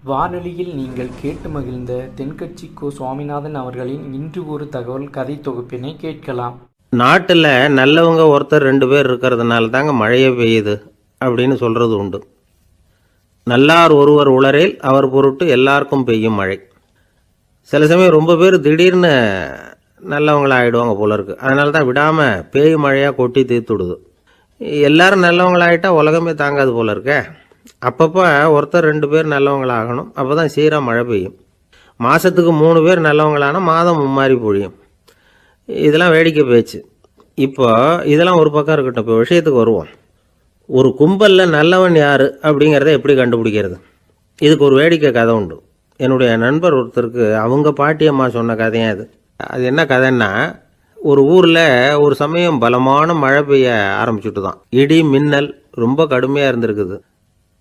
வானொலியில் நீங்கள் கேட்டு மகிழ்ந்த தென்கட்சி கோ சுவாமிநாதன் அவர்களின் இன்று ஒரு தகவல் கதை தொகுப்பினை கேட்கலாம். நாட்டில் நல்லவங்க ஒருத்தர் 2 பேர் இருக்கிறதுனால தாங்க மழையே பெய்யுது அப்படின்னு சொல்கிறது உண்டு. நல்லார் ஒருவர் உளரேல் அவர் பொருட்டு எல்லாருக்கும் பெய்யும் மழை. சில சமயம் ரொம்ப பேர் திடீர்னு நல்லவங்களா ஆகிடுவாங்க போல இருக்குது. அதனால தான் விடாமல் பேய் மழையாக கொட்டி தீர்த்துடுது. எல்லாரும் நல்லவங்களாகிட்டா உலகமே தாங்காது போல இருக்க. அப்பப்போ ஒருத்தர் 2 பேர் நல்லவங்களாகணும். அப்போ தான் சீராக மழை பெய்யும். மாதத்துக்கு 3 பேர் நல்லவங்களானா மாதம் மும்மாரி பொழியும். இதெல்லாம் வேடிக்கை பேச்சு. இப்போ இதெல்லாம் ஒரு பக்கம் இருக்கட்டும். இப்போ விஷயத்துக்கு வருவோம். ஒரு கும்பலில் நல்லவன் யார் அப்படிங்கிறத எப்படி கண்டுபிடிக்கிறது? இதுக்கு ஒரு வேடிக்கை கதை உண்டு. என்னுடைய நண்பர் ஒருத்தருக்கு அவங்க பாட்டியம்மா சொன்ன கதையும் அது. அது என்ன கதைன்னா, ஒரு ஊரில் ஒரு சமயம் பலமான மழை பெய்ய ஆரம்பிச்சுட்டு தான். இடி மின்னல் ரொம்ப கடுமையாக இருந்திருக்குது.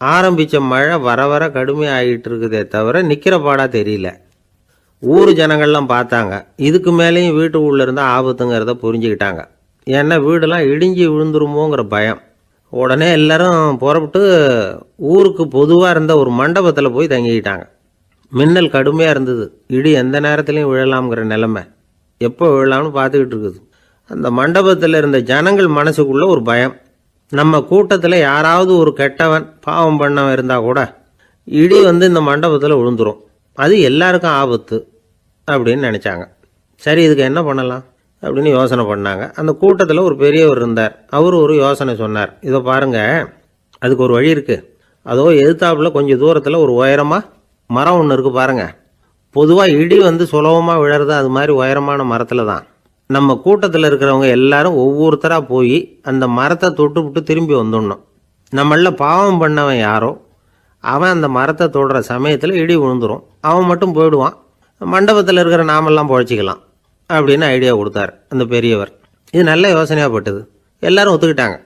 ஆரம்பித்த மழை வர வர கடுமையாக ஆகிட்டு இருக்குதே தவிர நிற்கிற பாடாக தெரியல. ஊர் ஜனங்கள்லாம் பார்த்தாங்க. இதுக்கு மேலேயும் வீட்டு உள்ள இருந்தால் ஆபத்துங்கிறத புரிஞ்சுக்கிட்டாங்க. ஏன்னா வீடெல்லாம் இடிஞ்சு விழுந்துருமோங்கிற பயம். உடனே எல்லாரும் புறப்பட்டு ஊருக்கு பொதுவாக இருந்த ஒரு மண்டபத்தில் போய் தங்கிக்கிட்டாங்க. மின்னல் கடுமையாக இருந்தது. இடி எந்த நேரத்துலையும் விழலாம்ங்கிற நிலைமை. எப்போ விழலாம்னு பார்த்துக்கிட்டு இருக்குது. அந்த மண்டபத்தில் இருந்த ஜனங்கள் மனசுக்குள்ள ஒரு பயம். நம்ம கூட்டத்தில் யாராவது ஒரு கெட்டவன் பாவம் பண்ணவன் இருந்தால் கூட இடி இந்த மண்டபத்தில் விழுந்துரும். அது எல்லாருக்கும் ஆபத்து அப்படின்னு நினச்சாங்க. சரி, இதுக்கு என்ன பண்ணலாம் அப்படின்னு யோசனை பண்ணாங்க. அந்த கூட்டத்தில் ஒரு பெரியவர் இருந்தார். அவர் ஒரு யோசனை சொன்னார். இதை பாருங்க, அதுக்கு ஒரு வழி இருக்குது. அதோ எதிர்த்தாப்புல கொஞ்சம் தூரத்தில் ஒரு உயரமாக மரம் ஒன்று இருக்குது பாருங்க. பொதுவாக இடி சுலபமாக விழறது அது மாதிரி உயரமான மரத்தில் தான். நம்ம கூட்டத்தில் இருக்கிறவங்க எல்லாரும் ஒவ்வொருத்தராக போய் அந்த மரத்தை தொட்டு விட்டு திரும்பி வந்துடணும். நம்மள பாவம் பண்ணவன் யாரோ அவன் அந்த மரத்தை தொடுற சமயத்தில் இடி விழுந்துடும். அவன் மட்டும் போயிடுவான். மண்டபத்தில் இருக்கிற நாமெல்லாம் பொழைச்சிக்கலாம் அப்படின்னு ஐடியா கொடுத்தார் அந்த பெரியவர். இது நல்ல யோசனையாக பட்டது. எல்லாரும் ஒத்துக்கிட்டாங்க.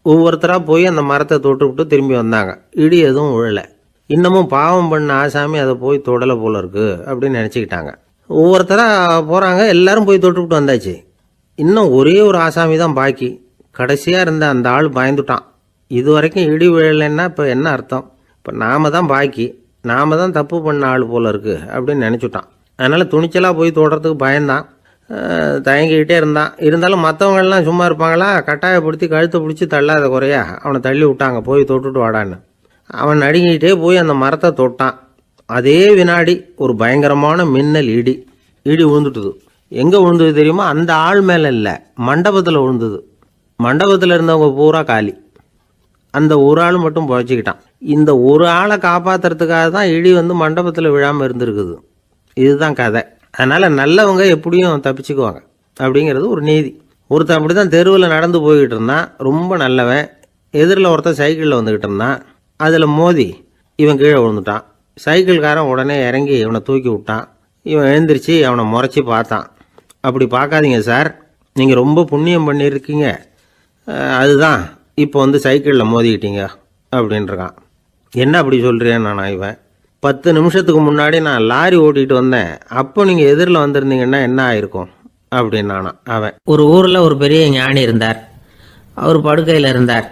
ஒவ்வொருத்தராக போய் அந்த மரத்தை தொட்டு விட்டு திரும்பி வந்தாங்க. இடி எதுவும் விழலை. இன்னமும் பாவம் பண்ண ஆசாமி அதை போய் தொடலை போல இருக்கு அப்படின்னு நினச்சிக்கிட்டாங்க. ஒவ்வொருத்தராக போகிறாங்க. எல்லாரும் போய் தொட்டுவிட்டு வந்தாச்சு. இன்னும் ஒரே ஒரு ஆசாமி தான் பாக்கி. கடைசியாக இருந்த அந்த ஆள் பயந்துட்டான். இது வரைக்கும் இடி விழலைன்னா இப்போ என்ன அர்த்தம்? இப்போ நாம தான் பாக்கி, நாம தான் தப்பு பண்ண ஆள் போல இருக்கு அப்படின்னு நினச்சிட்டான். அதனால் துணிச்சலாக போய் தொடுறதுக்கு பயந்தான். தயங்கிக்கிட்டே இருந்தான். இருந்தாலும் மற்றவங்கெல்லாம் சும்மா இருப்பாங்களா? கட்டாயப்படுத்தி கழுத்தை பிடிச்சி தள்ளாத குறையா அவனை தள்ளி விட்டாங்க. போய் தொட்டுட்டு வாடான்னு. அவன் நடுங்கிக்கிட்டே போய் அந்த மரத்தை தொட்டான். அதே வினாடி ஒரு பயங்கரமான மின்னல் இடி விழுந்துட்டுது. எங்கே விழுந்தது தெரியுமா? அந்த ஆள் மேலே இல்லை, மண்டபத்தில் விழுந்தது. மண்டபத்தில் இருந்தவங்க பூரா காலி. அந்த ஒரு ஆள் மட்டும் புழைச்சிக்கிட்டான். இந்த ஒரு ஆளை காப்பாற்றுறதுக்காக தான் இடி மண்டபத்தில் விழாமல் இருந்திருக்குது. இதுதான் கதை. அதனால் நல்லவங்க எப்படியும் தப்பிச்சுக்குவாங்க அப்படிங்கிறது ஒரு நீதி. ஒருத்தன் அப்படி தான் தெருவில் நடந்து போய்கிட்டு இருந்தான். ரொம்ப நல்லவன். எதிரில் ஒருத்தன் சைக்கிளில் வந்துக்கிட்டு இருந்தான். அதில் மோதி இவன் கீழே விழுந்துட்டான். சைக்கிள்காரன் உடனே இறங்கி இவனை தூக்கி விட்டான். இவன் எழுந்திரிச்சு அவனை முறைச்சி பார்த்தான். அப்படி பார்க்காதீங்க சார், நீங்கள் ரொம்ப புண்ணியம் பண்ணியிருக்கீங்க, அதுதான் இப்போ சைக்கிளில் மோதிக்கிட்டீங்க அப்படின்றான். என்ன அப்படி சொல்கிறேன் நான்? இவன் 10 நிமிஷத்துக்கு முன்னாடி நான் லாரி ஓட்டிகிட்டு வந்தேன், அப்போ நீங்கள் எதிரில் வந்திருந்தீங்கன்னா என்ன ஆயிருக்கும் அப்படின்னானா அவன். ஒரு ஊரில் ஒரு பெரிய ஞானி இருந்தார். அவர் படுக்கையில் இருந்தார்.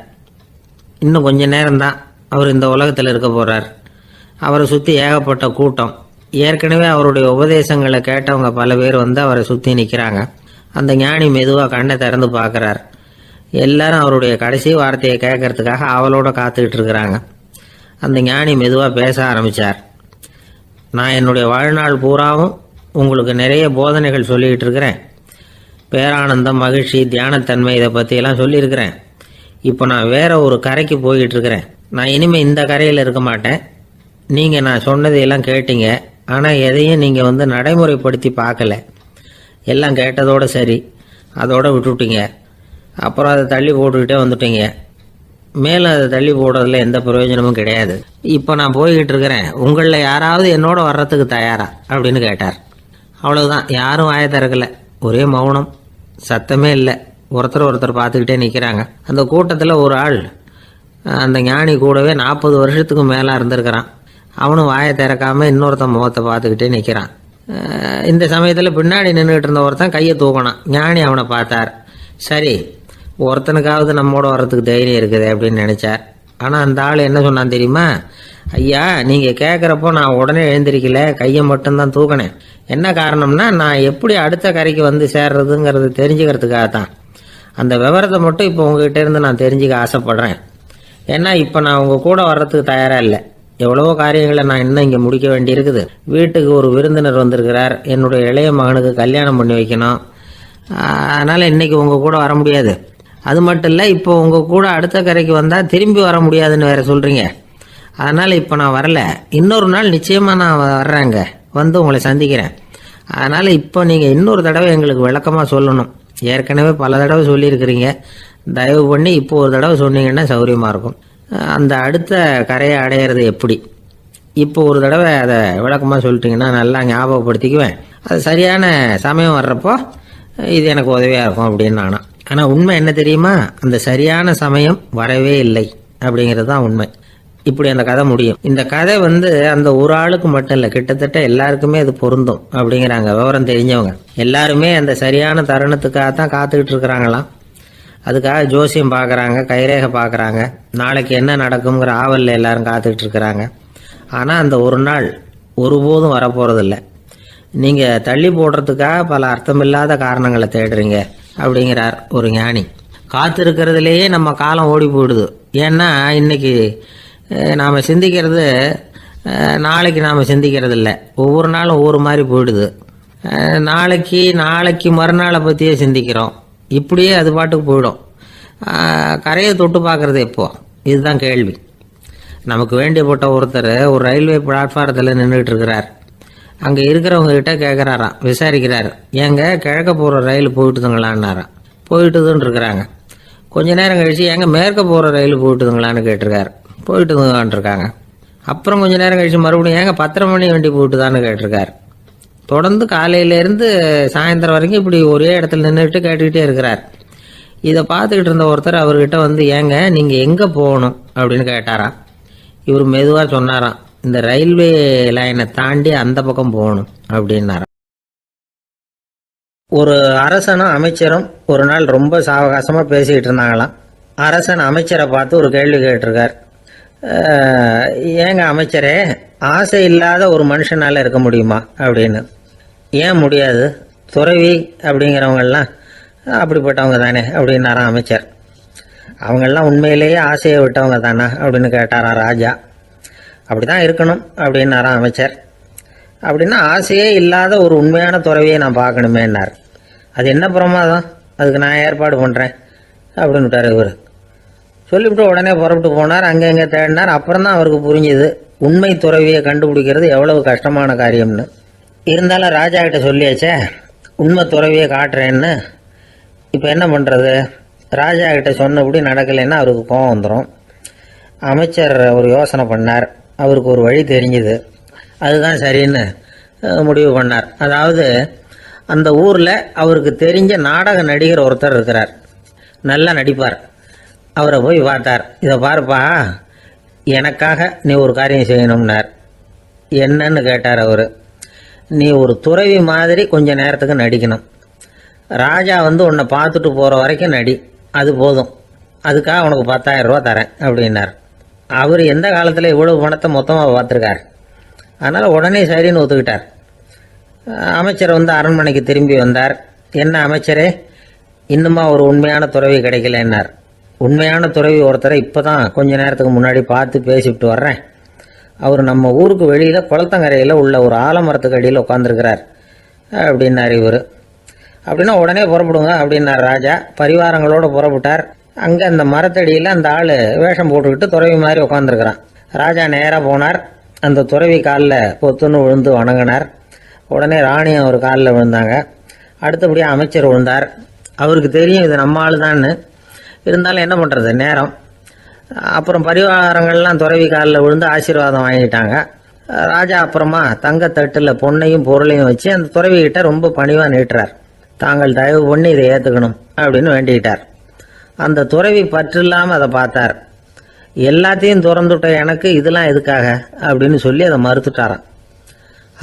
இன்னும் கொஞ்ச நேரம்தான் அவர் இந்த உலகத்தில் இருக்க போகிறார். அவரை சுற்றி ஏகப்பட்ட கூட்டம். ஏற்கனவே அவருடைய உபதேசங்களை கேட்டவங்க பல பேர் அவரை சுற்றி நிற்கிறாங்க. அந்த ஞானி மெதுவாக கண்ணை திறந்து பார்க்குறார். எல்லாரும் அவருடைய கடைசி வார்த்தையை கேட்கறதுக்காக அவளோட காத்துக்கிட்டு இருக்கிறாங்க. அந்த ஞானி மெதுவாக பேச ஆரம்பித்தார். நான் என்னுடைய வாழ்நாள் பூராவும் உங்களுக்கு நிறைய போதனைகள் சொல்லிக்கிட்டு இருக்கிறேன். பேரானந்தம், மகிழ்ச்சி, தியானத்தன்மை, இதை பற்றியெல்லாம் சொல்லியிருக்கிறேன். இப்போ நான் வேற ஒரு கரைக்கு போய்கிட்டு இருக்கிறேன். நான் இனிமேல் இந்த கரையில் இருக்க மாட்டேன். நீங்கள் நான் சொன்னதையெல்லாம் கேட்டீங்க, ஆனால் எதையும் நீங்கள் நடைமுறைப்படுத்தி பார்க்கல. எல்லாம் கேட்டதோடு சரி, அதோடு விட்டுவிட்டீங்க. அப்புறம் அதை தள்ளி போட்டுக்கிட்டே வந்துட்டீங்க. மேலும் அதை தள்ளி போடுறதுல எந்த பிரயோஜனமும் கிடையாது. இப்போ நான் போய்கிட்டு இருக்கிறேன். உங்களில் யாராவது என்னோட வர்றதுக்கு தயாரா அப்படின்னு கேட்டார். அவ்வளவுதான். யாரும் வாயை திறக்கலை. ஒரே மௌனம், சத்தமே இல்லை. ஒருத்தர் பார்த்துக்கிட்டே நிற்கிறாங்க. அந்த கூட்டத்தில் ஒரு ஆள் அந்த ஞானி கூடவே 40 வருஷத்துக்கு மேலே இருந்திருக்கிறான். அவனும் வாயை திறக்காமல் இன்னொருத்தன் முகத்தை பார்த்துக்கிட்டே நிற்கிறான். இந்த சமயத்தில் பின்னாடி நின்றுக்கிட்டு இருந்த ஒருத்தன் கையை தூக்கினான். ஞானி அவனை பார்த்தார். சரி, ஒருத்தனுக்காவது நம்மோட வர்றதுக்கு தைரியம் இருக்குது அப்படின்னு நினச்சார். ஆனால் அந்த ஆள் என்ன சொன்னான் தெரியுமா? ஐயா, நீங்கள் கேட்குறப்போ நான் உடனே எழுந்திருக்கல, கையை மட்டும்தான் தூக்கினேன். என்ன காரணம்னா, நான் எப்படி அடுத்த கரைக்கு வந்து சேர்றதுங்கிறது தெரிஞ்சுக்கிறதுக்காக தான். அந்த விவரத்தை மட்டும் இப்போ உங்ககிட்ட இருந்து நான் தெரிஞ்சுக்க ஆசைப்படுறேன். ஏன்னா இப்போ நான் உங்கள் கூட வர்றதுக்கு தயாராக இல்லை. எவ்வளவோ காரியங்களை நான் இன்னும் இங்கே முடிக்க வேண்டியிருக்குது. வீட்டுக்கு ஒரு விருந்தினர் வந்திருக்கிறார். என்னுடைய இளைய மகனுக்கு கல்யாணம் பண்ணி வைக்கணும். அதனால் இன்றைக்கி உங்கள் கூட வர முடியாது. அது மட்டும் இல்லை, இப்போ உங்கள் கூட அடுத்த கரைக்கு வந்தால் திரும்பி வர முடியாதுன்னு வேறு சொல்கிறீங்க. அதனால் இப்போ நான் வரல. இன்னொரு நாள் நிச்சயமாக நான் வர்றேங்க, வந்து உங்களை சந்திக்கிறேன். அதனால் இப்போ நீங்கள் இன்னொரு தடவை எங்களுக்கு விளக்கமாக சொல்லணும். ஏற்கனவே பல தடவை சொல்லியிருக்கிறீங்க. தயவு பண்ணி இப்போ ஒரு தடவை சொன்னீங்கன்னா சௌகரியமாக இருக்கும். அந்த அடுத்த கரையை அடையிறது எப்படி, இப்போ ஒரு தடவை அதை விளக்கமாக சொல்லிட்டீங்கன்னா நல்லா ஞாபகப்படுத்திக்குவேன். அது சரியான சமயம் வர்றப்போ இது எனக்கு உதவியாக இருக்கும் அப்படின்னு நானா. ஆனால் உண்மை என்ன தெரியுமா, அந்த சரியான சமயம் வரவே இல்லை அப்படிங்கிறது தான் உண்மை. இப்படி அந்த கதை முடியும். இந்த கதை அந்த ஒரு ஆளுக்கு மட்டும் இல்லை, கிட்டத்தட்ட எல்லாருக்குமே அது பொருந்தும் அப்படிங்கிறாங்க விவரம் தெரிஞ்சவங்க. எல்லாருமே அந்த சரியான தருணத்துக்காக தான் காத்துக்கிட்டு இருக்கிறாங்களாம். அதுக்காக ஜோசியம் பார்க்குறாங்க, கைரேகை பார்க்குறாங்க, நாளைக்கு என்ன நடக்குங்கிற ஆவலில் எல்லாரும் காத்துக்கிட்டு இருக்கிறாங்க. ஆனால் அந்த ஒரு நாள் ஒருபோதும் வரப்போகிறதில்ல. நீங்கள் தள்ளி போடுறதுக்காக பல அர்த்தமில்லாத காரணங்களை தேடுறீங்க அப்படிங்கிறார் ஒரு ஞானி. காத்திருக்கிறதுலேயே நம்ம காலம் ஓடி போயிடுது. ஏன்னா இன்னைக்கு நாம் சிந்திக்கிறது நாளைக்கு நாம் சிந்திக்கிறது இல்லை. ஒவ்வொரு நாளும் ஒவ்வொரு மாதிரி போயிடுது. நாளைக்கு மறுநாளை பற்றியே சிந்திக்கிறோம். இப்படியே அது பாட்டுக்கு போயிடும். கரையை தொட்டு பார்க்குறது எப்போ, இதுதான் கேள்வி. நமக்கு வேண்டியப்பட்ட ஒருத்தர் ஒரு ரயில்வே பிளாட்ஃபாரத்தில் நின்றுட்டு இருக்கிறார். அங்கே இருக்கிறவங்க கிட்ட கேட்குறாராம், விசாரிக்கிறார். ஏங்க கிழக்க போகிற ரயில் போயிட்டுதுங்களான்னாராம். போயிட்டுதுன்னு இருக்கிறாங்க. கொஞ்ச நேரம் கழிச்சு ஏங்க மேற்க போகிற ரயில் போயிட்டுதுங்களான்னு கேட்டிருக்காரு. போயிட்டுதுங்களான் இருக்காங்க. அப்புறம் கொஞ்ச நேரம் கழிச்சு மறுபடியும் ஏங்க 10:30 மணி வண்டி போயிட்டுதான்னு கேட்டிருக்காரு. தொடர்ந்து காலையிலேருந்து சாயந்தரம் வரைக்கும் இப்படி ஒரே இடத்துல நின்றுட்டு கேட்டுக்கிட்டே இருக்கிறார். இதை பார்த்துக்கிட்டு இருந்த ஒருத்தர் அவர்கிட்ட ஏங்க நீங்கள் எங்கே போகணும் அப்படின்னு கேட்டாராம். இவர் மெதுவாக சொன்னாராம், இந்த ரயில்வே லைனை தாண்டி அந்த பக்கம் போகணும் அப்படின்னாராம். ஒரு அரசனும் அமைச்சரும் ஒரு நாள் ரொம்ப சாவகாசமாக பேசிக்கிட்டு இருந்தாங்களாம். அரசன் அமைச்சரை பார்த்து ஒரு கேள்வி கேட்டிருக்கார். ஏங்க அமைச்சரே, ஆசை இல்லாத ஒரு மனுஷனால் இருக்க முடியுமா அப்படின்னு. ஏன் முடியாது, துறவி அப்படிங்கிறவங்கெல்லாம் அப்படிப்பட்டவங்க தானே அப்படின்னாராம் அமைச்சர். அவங்கெல்லாம் உண்மையிலேயே ஆசையை விட்டவங்க தானே அப்படின்னு கேட்டாராம் ராஜா. அப்படி தான் இருக்கணும் அப்படின்னாராம் அமைச்சர். அப்படின்னா ஆசையே இல்லாத ஒரு உண்மையான துறவியை நான் பார்க்கணுமேன்னார். அது என்ன பிரமாதம், அதுக்கு நான் ஏற்பாடு பண்ணுறேன் அப்படின்னு விட்டார் இவர். சொல்லிவிட்டு உடனே புறப்பட்டு போனார். அங்கே எங்கே தேடினார். அப்புறம் தான் அவருக்கு புரிஞ்சுது உண்மை துறவியை கண்டுபிடிக்கிறது எவ்வளவு கஷ்டமான காரியம்னு. இருந்தாலும் ராஜா கிட்ட சொல்லியாச்சே உண்மை துறவியை காட்டுறேன்னு. இப்போ என்ன பண்ணுறது, ராஜா கிட்ட சொன்னபடி நடக்கலைன்னா அவருக்கு கோபம் வந்துடும். அமைச்சர் ஒரு யோசனை பண்ணார். அவருக்கு ஒரு வழி தெரிஞ்சுது. அதுதான் சரின்னு முடிவு பண்ணார். அதாவது அந்த ஊரில் அவருக்கு தெரிஞ்ச நாடக நடிகர் ஒருத்தர் இருக்கிறார், நல்லா நடிப்பார். அவரை போய் பார்த்தார். இதை பாருப்பா, எனக்காக நீ ஒரு காரியம் செய்யணும்னார். என்னன்னு கேட்டார் அவர். நீ ஒரு துறவி மாதிரி கொஞ்ச நேரத்துக்கு நடிக்கணும். ராஜா உன்னை பார்த்துட்டு போகிற வரைக்கும் நடி, அது போதும். அதுக்காக உனக்கு 10,000 ரூபா தரேன் அப்படின்னார். அவர் எந்த காலத்தில் இவ்வளவு பணத்தை மொத்தமாக பார்த்துருக்கார். அதனால் உடனே சரின்னு ஒத்துக்கிட்டார். அமைச்சர் அரண்மனைக்கு திரும்பி வந்தார். என்ன அமைச்சரே, இன்னுமா ஒரு உண்மையான துறவி கிடைக்கலன்னார். உண்மையான துறவி ஒருத்தரை இப்போ தான் கொஞ்ச நேரத்துக்கு முன்னாடி பார்த்து பேசிவிட்டு வர்றேன். அவர் நம்ம ஊருக்கு வெளியில் குளத்தங்கரையில் உள்ள ஒரு ஆலமரத்துக்கு அடியில் உட்காந்துருக்கிறார் அப்படின்னார் இவர். அப்படின்னா உடனே புறப்படுங்க அப்படின்னார் ராஜா. பரிவாரங்களோடு புறப்பட்டார். அங்கே அந்த மரத்தடியில் அந்த ஆள் வேஷம் போட்டுக்கிட்டு துறவி மாதிரி உட்காந்துருக்கிறான். ராஜா நேராக போனார். அந்த துறவி காலில் பொத்துன்னு விழுந்து வணங்கினார். உடனே ராணி அவர் காலில் விழுந்தாங்க. அடுத்தபடியாக அமைச்சர் விழுந்தார். அவருக்கு தெரியும் இது நம்ம ஆள் தான்னு. இருந்தாலும் என்ன பண்ணுறது, நேரம். அப்புறம் பரிவாரங்கள்லாம் துறவி காலில் விழுந்து ஆசீர்வாதம் வாங்கிட்டாங்க. ராஜா அப்புறமா தங்கத்தட்டில் பொண்ணையும் பொருளையும் வச்சு அந்த துறவிகிட்ட ரொம்ப பணிவாக நீட்டுறார். தாங்கள் தயவு பண்ணி இதை ஏற்றுக்கணும் அப்படின்னு வேண்டிக்கிட்டார். அந்த துறவி பற்று இல்லாமல் அதை பார்த்தார். எல்லாத்தையும் திறந்துட்ட எனக்கு இதெல்லாம் எதுக்காக அப்படின்னு சொல்லி அதை மறுத்துட்டாராம்.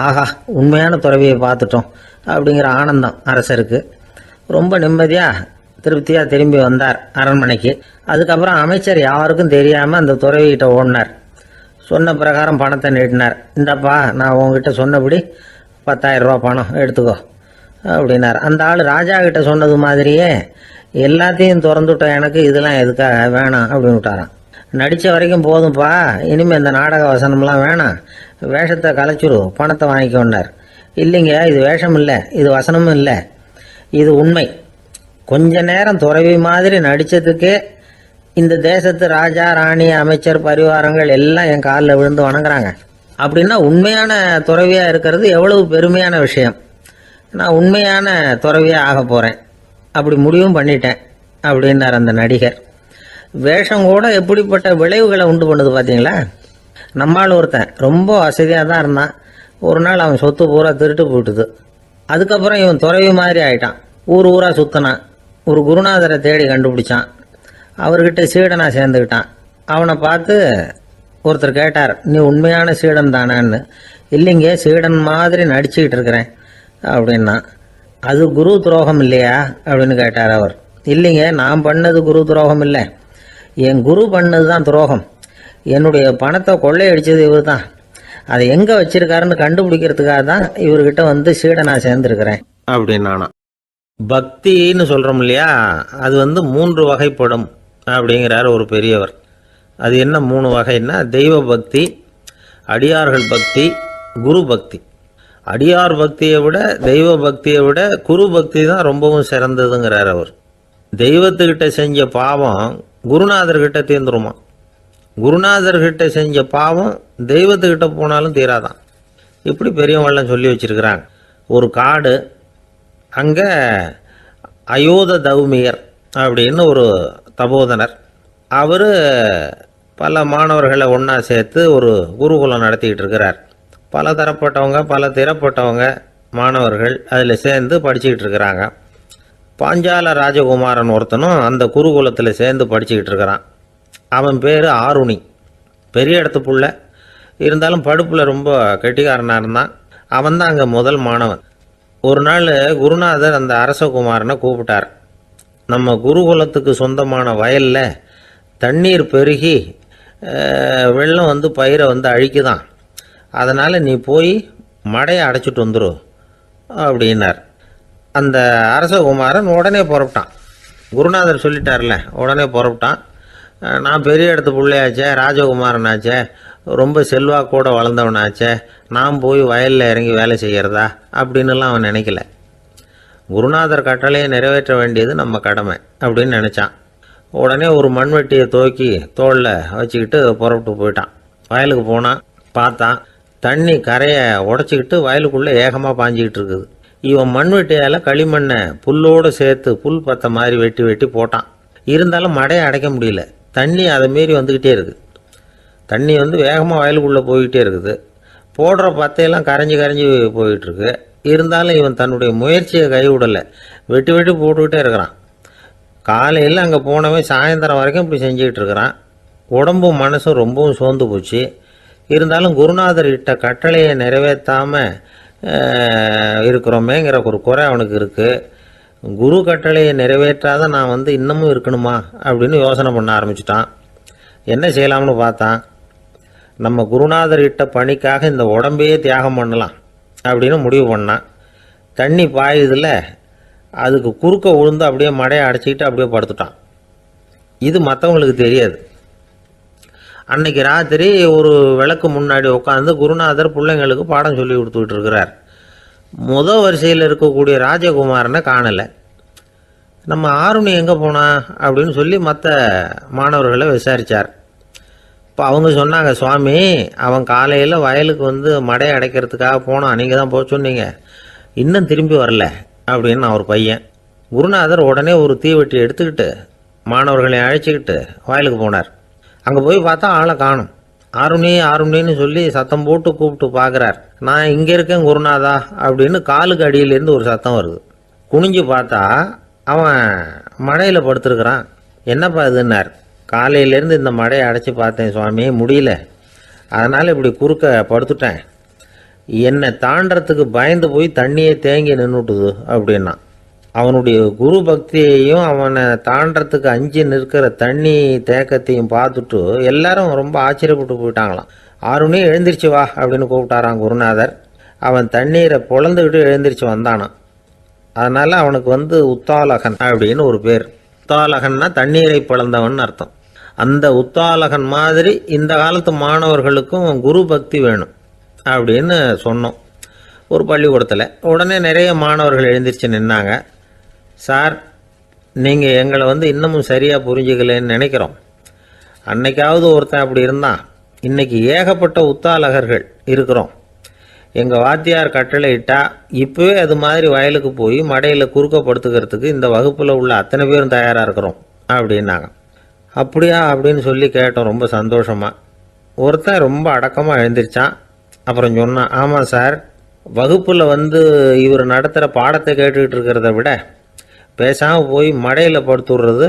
ஆஹா, உண்மையான துறவியை பார்த்துட்டோம் அப்படிங்கிற ஆனந்தம் அரசருக்கு. ரொம்ப நிம்மதியாக திருப்தியாக திரும்பி வந்தார் அரண்மனைக்கு. அதுக்கப்புறம் அமைச்சர் யாருக்கும் தெரியாமல் அந்த துறவிகிட்ட ஓடினார். சொன்ன பிரகாரம் பணத்தை நீட்டினார். இந்தப்பா, நான் உங்ககிட்ட சொன்னபடி 10,000 ரூபா பணம் எடுத்துக்கோ அப்படின்னார். அந்த ஆள் ராஜா கிட்ட சொன்னது மாதிரியே எல்லாத்தையும் திறந்துட்டோம், எனக்கு இதெல்லாம் எதுக்காக வேணாம் அப்படின்னு விட்டாராம். நடித்த வரைக்கும் போதும்ப்பா, இனிமேல் இந்த நாடக வசனம்லாம் வேணாம், வேஷத்தை கலைச்சிரு, பணத்தை வாங்கிக்கோன்னார். இல்லைங்க, இது வேஷம் இல்லை, இது வசனமும் இல்லை, இது உண்மை. கொஞ்ச நேரம் துறவி மாதிரி நடித்ததுக்கே இந்த தேசத்து ராஜா, ராணி, அமைச்சர், பரிவாரங்கள் எல்லாம் என் காலில் விழுந்து வணங்குறாங்க. அப்படின்னா உண்மையான துறவியாக இருக்கிறது எவ்வளவு பெருமையான விஷயம். நான் உண்மையான துறவியாக ஆக போகிறேன், அப்படி முடிவும் பண்ணிட்டேன் அப்படின்னார் அந்த நடிகர். வேஷம் கூட எப்படிப்பட்ட விளைவுகளை உண்டு பண்ணுது பார்த்தீங்களா. நம்மால் ஒருத்தன் ரொம்ப வசதியாக தான் இருந்தான். ஒரு நாள் அவன் சொத்து பூரா திருட்டு போயிட்டுது. அதுக்கப்புறம் இவன் துறவி மாதிரி ஆயிட்டான். ஊர் ஊராக சுற்றினான். ஒரு குருநாதரை தேடி கண்டுபிடிச்சான். அவர்கிட்ட சீடனாக சேர்ந்துக்கிட்டான். அவனை பார்த்து ஒருத்தர் கேட்டார், நீ உண்மையான சீடன் தானான்னு. இல்லைங்க, சீடன் மாதிரி நடிச்சுக்கிட்டு இருக்கிறேன் அப்படின்னா. அது குரு துரோகம் இல்லையா அப்படின்னு கேட்டார் அவர். இல்லைங்க, நான் பண்ணது குரு துரோகம் இல்லை, என் குரு பண்ணது தான் துரோகம். என்னுடைய பணத்தை கொள்ளையடிச்சது இவர் தான். அதை எங்கே வச்சிருக்காருன்னு கண்டுபிடிக்கிறதுக்காக தான் இவர்கிட்ட வந்து சீடனாக சேர்ந்துருக்கிறேன் அப்படின்னானா. பக்தின்னு சொல்கிறோம் இல்லையா, அது 3 வகைப்படும் அப்படிங்கிறார் ஒரு பெரியவர். அது என்ன 3 வகைன்னா, தெய்வ பக்தி, அடியார்கள் பக்தி, குரு பக்தி. அடியார் பக்தியை விட, தெய்வ பக்தியை விட குரு பக்தி தான் ரொம்பவும் சிறந்ததுங்கிறார் அவர். தெய்வத்துக்கிட்ட செஞ்ச பாவம் குருநாதர்கிட்ட தீர்ந்துருமா. குருநாதர்கிட்ட செஞ்ச பாவம் தெய்வத்துக்கிட்ட போனாலும் தீராதான். இப்படி பெரியவங்களாம் சொல்லி வச்சிருக்கிறாங்க. ஒரு காடு, அங்கே அயோத தௌமியர் அப்படின்னு ஒரு தபோதனர். அவர் பல மாணவர்களை ஒன்றா சேர்த்து ஒரு குருகுலம் நடத்திக்கிட்டு இருக்கிறார். பல தரப்பட்டவங்க, பல திறப்பட்டவங்க மாணவர்கள் அதில் சேர்ந்து படிச்சுக்கிட்டு இருக்கிறாங்க. பாஞ்சால ராஜகுமாரன் ஒருத்தனும் அந்த குருகுலத்தில் சேர்ந்து படிச்சுக்கிட்டு இருக்கிறான். அவன் பேர் ஆருணி. பெரிய இடத்து புள்ள, இருந்தாலும் படுப்பில் ரொம்ப கெட்டிக்காரனாக இருந்தான். அவன் தான் அங்கே முதல் மாணவன். ஒரு நாள் குருநாதர் அந்த அரசகுமாரனை கூப்பிட்டார். நம்ம குருகுலத்துக்கு சொந்தமான வயலில் தண்ணீர் பெருகி வெள்ளம் பயிரை அழிக்குதான், அதனால் நீ போய் மடையை அடைச்சிட்டு வந்துரு அப்படின்னார். அந்த அரசகுமாரன் உடனே புறப்பட்டான். குருநாதர் சொல்லிட்டார்ல, உடனே புறப்பட்டான். நான் பெரிய இடத்து பிள்ளையாச்சே, ராஜகுமாரனாச்சே, ரொம்ப செல்வாக்கூட வளர்ந்தவனாச்சே, நான் போய் வயலில் இறங்கி வேலை செய்கிறதா அப்படின்னுலாம் அவன் நினைக்கல. குருநாதர் கட்டளையை நிறைவேற்ற வேண்டியது நம்ம கடமை அப்படின்னு நினச்சான். உடனே ஒரு மண்வெட்டியை தூக்கி தோளில் வச்சுக்கிட்டு புறப்பட்டு போயிட்டான். வயலுக்கு போனான். பார்த்தான், தண்ணி கரையை உடச்சிக்கிட்டு வயலுக்குள்ளே ஏகமாக பாஞ்சிக்கிட்டு இருக்குது. இவன் மண்வெட்டியால் களிமண்ணை புல்லோடு சேர்த்து புல் பத்த மாதிரி வெட்டி வெட்டி போட்டான். இருந்தாலும் மடையை அடைக்க முடியல. தண்ணி அதை மீறி வந்துக்கிட்டே இருக்குது. தண்ணி வேகமாக வயலுக்குள்ளே போய்கிட்டே இருக்குது. போடுற பத்தையெல்லாம் கரைஞ்சி கரைஞ்சி போயிட்டுருக்கு. இருந்தாலும் இவன் தன்னுடைய முயற்சியை கைவிடலை. வெட்டி வெட்டி போட்டுக்கிட்டே இருக்கிறான். காலையில் அங்கே போனவன் சாயந்தரம் வரைக்கும் இப்படி செஞ்சுக்கிட்டு இருக்கிறான். உடம்பும் மனசும் ரொம்பவும் சோர்ந்து போச்சு. இருந்தாலும் குருநாதர் இட்ட கட்டளையை நிறைவேற்றாமல் இருக்கிறோமேங்கிற ஒரு குறை அவனுக்கு இருக்குது. குரு கட்டளையை நிறைவேற்றாத நான் இன்னமும் இருக்கணுமா அப்படின்னு யோசனை பண்ண ஆரம்பிச்சிட்டான். என்ன செய்யலாம்னு பார்த்தான். நம்ம குருநாதர் இட்ட பணிக்காக இந்த உடம்பையே தியாகம் பண்ணலாம் அப்படின்னு முடிவு பண்ணான். தண்ணி பாயுதில் அதுக்கு குறுக்க விழுந்து அப்படியே மடையை அடைச்சிக்கிட்டு அப்படியே படுத்துட்டான். இது மற்றவங்களுக்கு தெரியாது. அன்னைக்கு ராத்திரி ஒரு விளக்கு முன்னாடி உட்காந்து குருநாதர் பிள்ளைங்களுக்கு பாடம் சொல்லி கொடுத்துக்கிட்டு இருக்கிறார். முதல் வரிசையில் இருக்கக்கூடிய ராஜகுமாரனை காணலை. நம்ம ஆருணி எங்கே போனா அப்படின்னு சொல்லி மற்ற மாணவர்களை விசாரித்தார். இப்போ அவங்க சொன்னாங்க, சுவாமி, அவன் காலையில் வயலுக்கு மடையை அடைக்கிறதுக்காக போனான், நீங்கள் தான் போக சொன்னீங்க, இன்னும் திரும்பி வரல அப்படின்னு அவர் பையன். குருநாதர் உடனே ஒரு தீவெட்டி எடுத்துக்கிட்டு மாணவர்களை அழைச்சிக்கிட்டு வயலுக்கு போனார். அங்கே போய் பார்த்தா ஆளை காணும். ஆருணி ஆருணின்னு சொல்லி சத்தம் போட்டு கூப்பிட்டு பார்க்குறார். நான் இங்கே இருக்கேன் குருநாதா அப்படின்னு காலுக்கு அடியிலேருந்து ஒரு சத்தம் வருது. குனிஞ்சு பார்த்தா அவன் மடையில் படுத்துருக்கிறான். என்னப்பா இதுன்னார். காலையிலேருந்து இந்த மடையை அடைச்சி பார்த்தேன் சுவாமி, முடியல, அதனால் இப்படி குறுக்க படுத்துட்டேன். என்னை தாண்டறதுக்கு பயந்து போய் தண்ணியே தேங்கி நின்றுட்டுது அப்படின்னா. அவனுடைய குரு பக்தியையும் அவனை தாண்டறதுக்கு அஞ்சு நிற்கிற தண்ணி தேக்கத்தையும் பார்த்துட்டு எல்லாரும் ரொம்ப ஆச்சரியப்பட்டு போயிட்டாங்களாம். ஆறுனே எழுந்திரிச்சு வா அப்படின்னு கூப்பிட்டாரான் குருநாதர். அவன் தண்ணீரை பொழந்துக்கிட்டு எழுந்திரிச்சு வந்தானான். அதனால் அவனுக்கு உத்தாலகன் அப்படின்னு ஒரு பேர். உத்தாலகன்னா தண்ணீரை பிளந்தவன் அர்த்தம். அந்த உத்தாலகன் மாதிரி இந்த காலத்து மாணவர்களுக்கும் குரு பக்தி வேணும் அப்படின்னு சொன்னோம் ஒரு பள்ளிக்கூடத்தில். உடனே நிறைய மாணவர்கள் எழுந்திரிச்சு நின்னாங்க. சார், நீங்கள் எங்களை இன்னமும் சரியாக புரிஞ்சுக்கலன்னு நினைக்கிறோம். அன்னைக்காவது ஒருத்தன் அப்படி இருந்தான், இன்னைக்கு ஏகப்பட்ட உத்தாலகர்கள் இருக்கிறோம். எங்கள் வாத்தியார் கட்டளை இட்டா இப்போவே அது மாதிரி வயலுக்கு போய் மடையில் குறுக்கப்படுத்துக்கிறதுக்கு இந்த வகுப்பில் உள்ள அத்தனை பேரும் தயாராக இருக்கிறோம் அப்படின்னாங்க. அப்படியா அப்படின்னு சொல்லி கேட்டோம் ரொம்ப சந்தோஷமாக. ஒருத்தன் ரொம்ப அடக்கமாக எழுந்திரிச்சான். அப்புறம் சொன்னான், ஆமாம் சார், வகுப்பில் இவர் நடத்துகிற பாடத்தை கேட்டுக்கிட்டு இருக்கிறத விட பேசாமல் போய் மடையில் படுத்துடுறது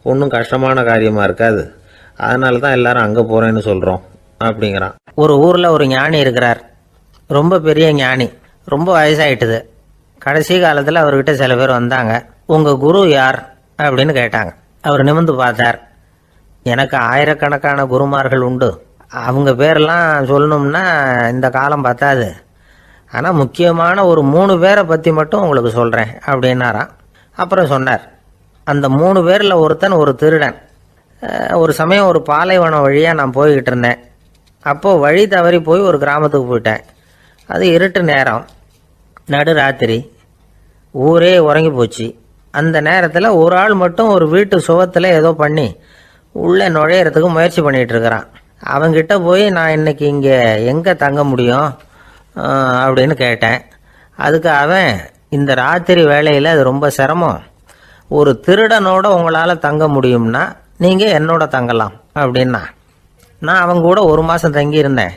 ஒன்றும் கஷ்டமான காரியமாக இருக்காது. அதனால தான் எல்லாரும் அங்கே போகிறேன்னு சொல்கிறோம் அப்படிங்கிறான். ஒரு ஊரில் ஒரு ஞானி இருக்கிறார். ரொம்ப பெரிய ஞானி, ரொம்ப வயசாயிட்டுது. கடைசி காலத்தில் அவர்கிட்ட சில பேர் வந்தாங்க. உங்கள் குரு யார் அப்படின்னு கேட்டாங்க. அவர் நிமிர்ந்து பார்த்தார். எனக்கு ஆயிரக்கணக்கான குருமார்கள் உண்டு, அவங்க பேரெல்லாம் சொல்லணும்னா இந்த காலம் பத்தாது. ஆனால் முக்கியமான ஒரு 3 பேரை பற்றி மட்டும் உங்களுக்கு சொல்கிறேன் அப்படின்னாராம். அப்புறம் சொன்னார், அந்த 3 பேரில் ஒருத்தன் ஒரு திருடன். ஒரு சமயம் ஒரு பாலைவனம் வழியாக நான் போய்கிட்டு இருந்தேன். அப்போது வழி தவறி போய் ஒரு கிராமத்துக்கு போயிட்டேன். அது இருட்டு நேரம், நடு ராத்திரி, ஊரே உறங்கி போச்சு. அந்த நேரத்தில் ஒரு ஆள் மட்டும் ஒரு வீட்டு சுவத்தில் ஏதோ பண்ணி உள்ளே நுழையிறதுக்கு முயற்சி பண்ணிகிட்டு இருக்கிறான். அவங்கிட்ட போய் நான் இன்னைக்கு இங்கே எங்கே தங்க முடியும் அப்படின்னு கேட்டேன். அதுக்கு அவன், இந்த ராத்திரி வேளையில் அது ரொம்ப சிரமம், ஒரு திருடனோட உங்களால் தங்க முடியும்னா நீங்கள் என்னோட தங்கலாம் அப்படின்னா. நான் அவங்க கூட 1 மாதம் தங்கியிருந்தேன்.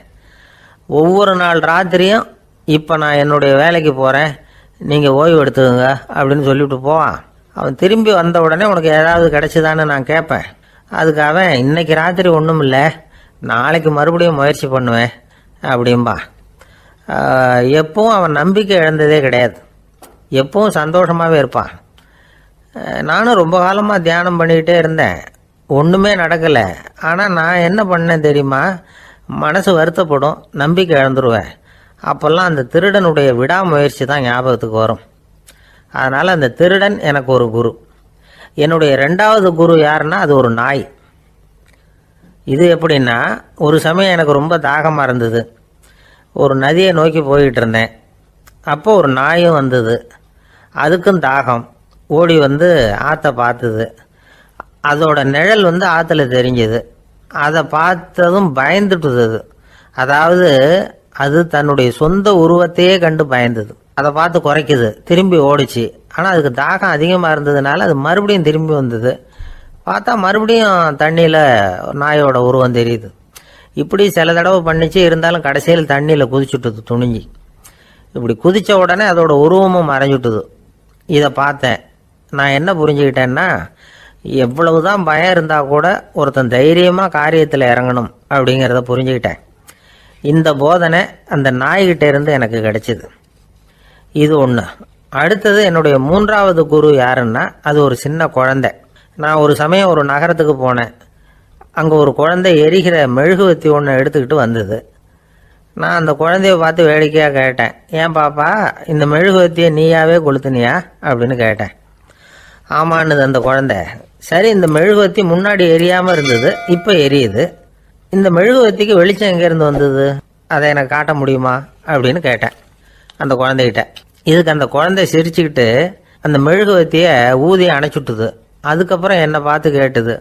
ஒவ்வொரு நாள் ராத்திரியும் இப்போ நான் என்னுடைய வேலைக்கு போகிறேன், நீங்கள் ஓய்வு எடுத்துக்கோங்க அப்படின்னு சொல்லிவிட்டு போவான். அவன் திரும்பி வந்த உடனே உனக்கு ஏதாவது கிடைச்சிதான்னு நான் கேட்பேன். அதுக்கு அவன், இன்னைக்கு ராத்திரி ஒன்றும் இல்லை, நாளைக்கு மறுபடியும் முயற்சி பண்ணுவேன் அப்படின்பா. எப்பவும் அவன் நம்பிக்கை இழந்ததே கிடையாது, எப்பவும் சந்தோஷமாகவே இருப்பான். நானும் ரொம்ப காலமாக தியானம் பண்ணிக்கிட்டே இருந்தேன், ஒன்றுமே நடக்கலை. ஆனால் நான் என்ன பண்ணேன் தெரியுமா, மனசு வருத்தப்படும், நம்பிக்கை இழந்துருவேன். அப்போல்லாம் அந்த திருடனுடைய விடாமுயற்சி தான் ஞாபகத்துக்கு வரும். அதனால் அந்த திருடன் எனக்கு ஒரு குரு. என்னுடைய 2வது குரு யாருன்னா அது ஒரு நாய். இது எப்படின்னா, ஒரு சமயம் எனக்கு ரொம்ப தாகமாக இருந்தது. ஒரு நதியை நோக்கி போய்கிட்டு இருந்தேன். அப்போ ஒரு நாயும் வந்தது. அதுக்கும் தாகம். ஓடி ஆற்றை பார்த்தது. அதோட நிழல் ஆற்றுல தெரிஞ்சது. அதை பார்த்ததும் பயந்துட்டுது. அது அதாவது அது தன்னுடைய சொந்த உருவத்தையே கண்டு பயந்தது. அதை பார்த்து குறைக்குது, திரும்பி ஓடிச்சு. ஆனால் அதுக்கு தாகம் அதிகமாக இருந்ததுனால அது மறுபடியும் திரும்பி வந்தது. பார்த்தா மறுபடியும் தண்ணியில் நாயோட உருவம் தெரியுது. இப்படி சில தடவை பண்ணிச்சு. இருந்தாலும் கடைசியில் தண்ணியில் குதிச்சுட்டுது துணிஞ்சி. இப்படி குதித்த உடனே அதோட உருவமும் மறைஞ்சுட்டுது. இதை பார்த்தேன். நான் என்ன புரிஞ்சுக்கிட்டேன்னா, எவ்வளவுதான் பயம் இருந்தால் கூட ஒருத்தன் தைரியமாக காரியத்தில் இறங்கணும் அப்படிங்கிறத புரிஞ்சுக்கிட்டேன். இந்த போதனை அந்த நாய்கிட்ட இருந்து எனக்கு கிடைச்சிது. இது ஒன்று. அடுத்தது என்னுடைய 3வது குரு யாருன்னா அது ஒரு சின்ன குழந்தை. நான் ஒரு சமயம் ஒரு நகரத்துக்கு போனேன். அங்கே ஒரு குழந்தை எரிகிற மெழுகுவத்தி ஒன்று எடுத்துக்கிட்டு வந்தது. நான் அந்த குழந்தைய பார்த்து வேடிக்கையாக கேட்டேன், ஏன் பாப்பா, இந்த மெழுகுவத்தியை நீயாவே கொளுத்துனியா அப்படின்னு கேட்டேன். ஆமான்னுது அந்த குழந்தை. சரி, இந்த மெழுகுவத்தி முன்னாடி எரியாமல் இருந்தது, இப்போ எரியுது. இந்த மெழுகுவத்திக்கு வெளிச்சம் எங்கேருந்து வந்தது, அதை எனக்கு காட்ட முடியுமா அப்படின்னு கேட்டேன் அந்த குழந்தைகிட்ட. இதுக்கு அந்த குழந்தை சிரிச்சுக்கிட்டு அந்த மெழுகுவத்தியை ஊதி அணைச்சுட்டுது. அதுக்கப்புறம் என்னை பார்த்து கேட்டுது,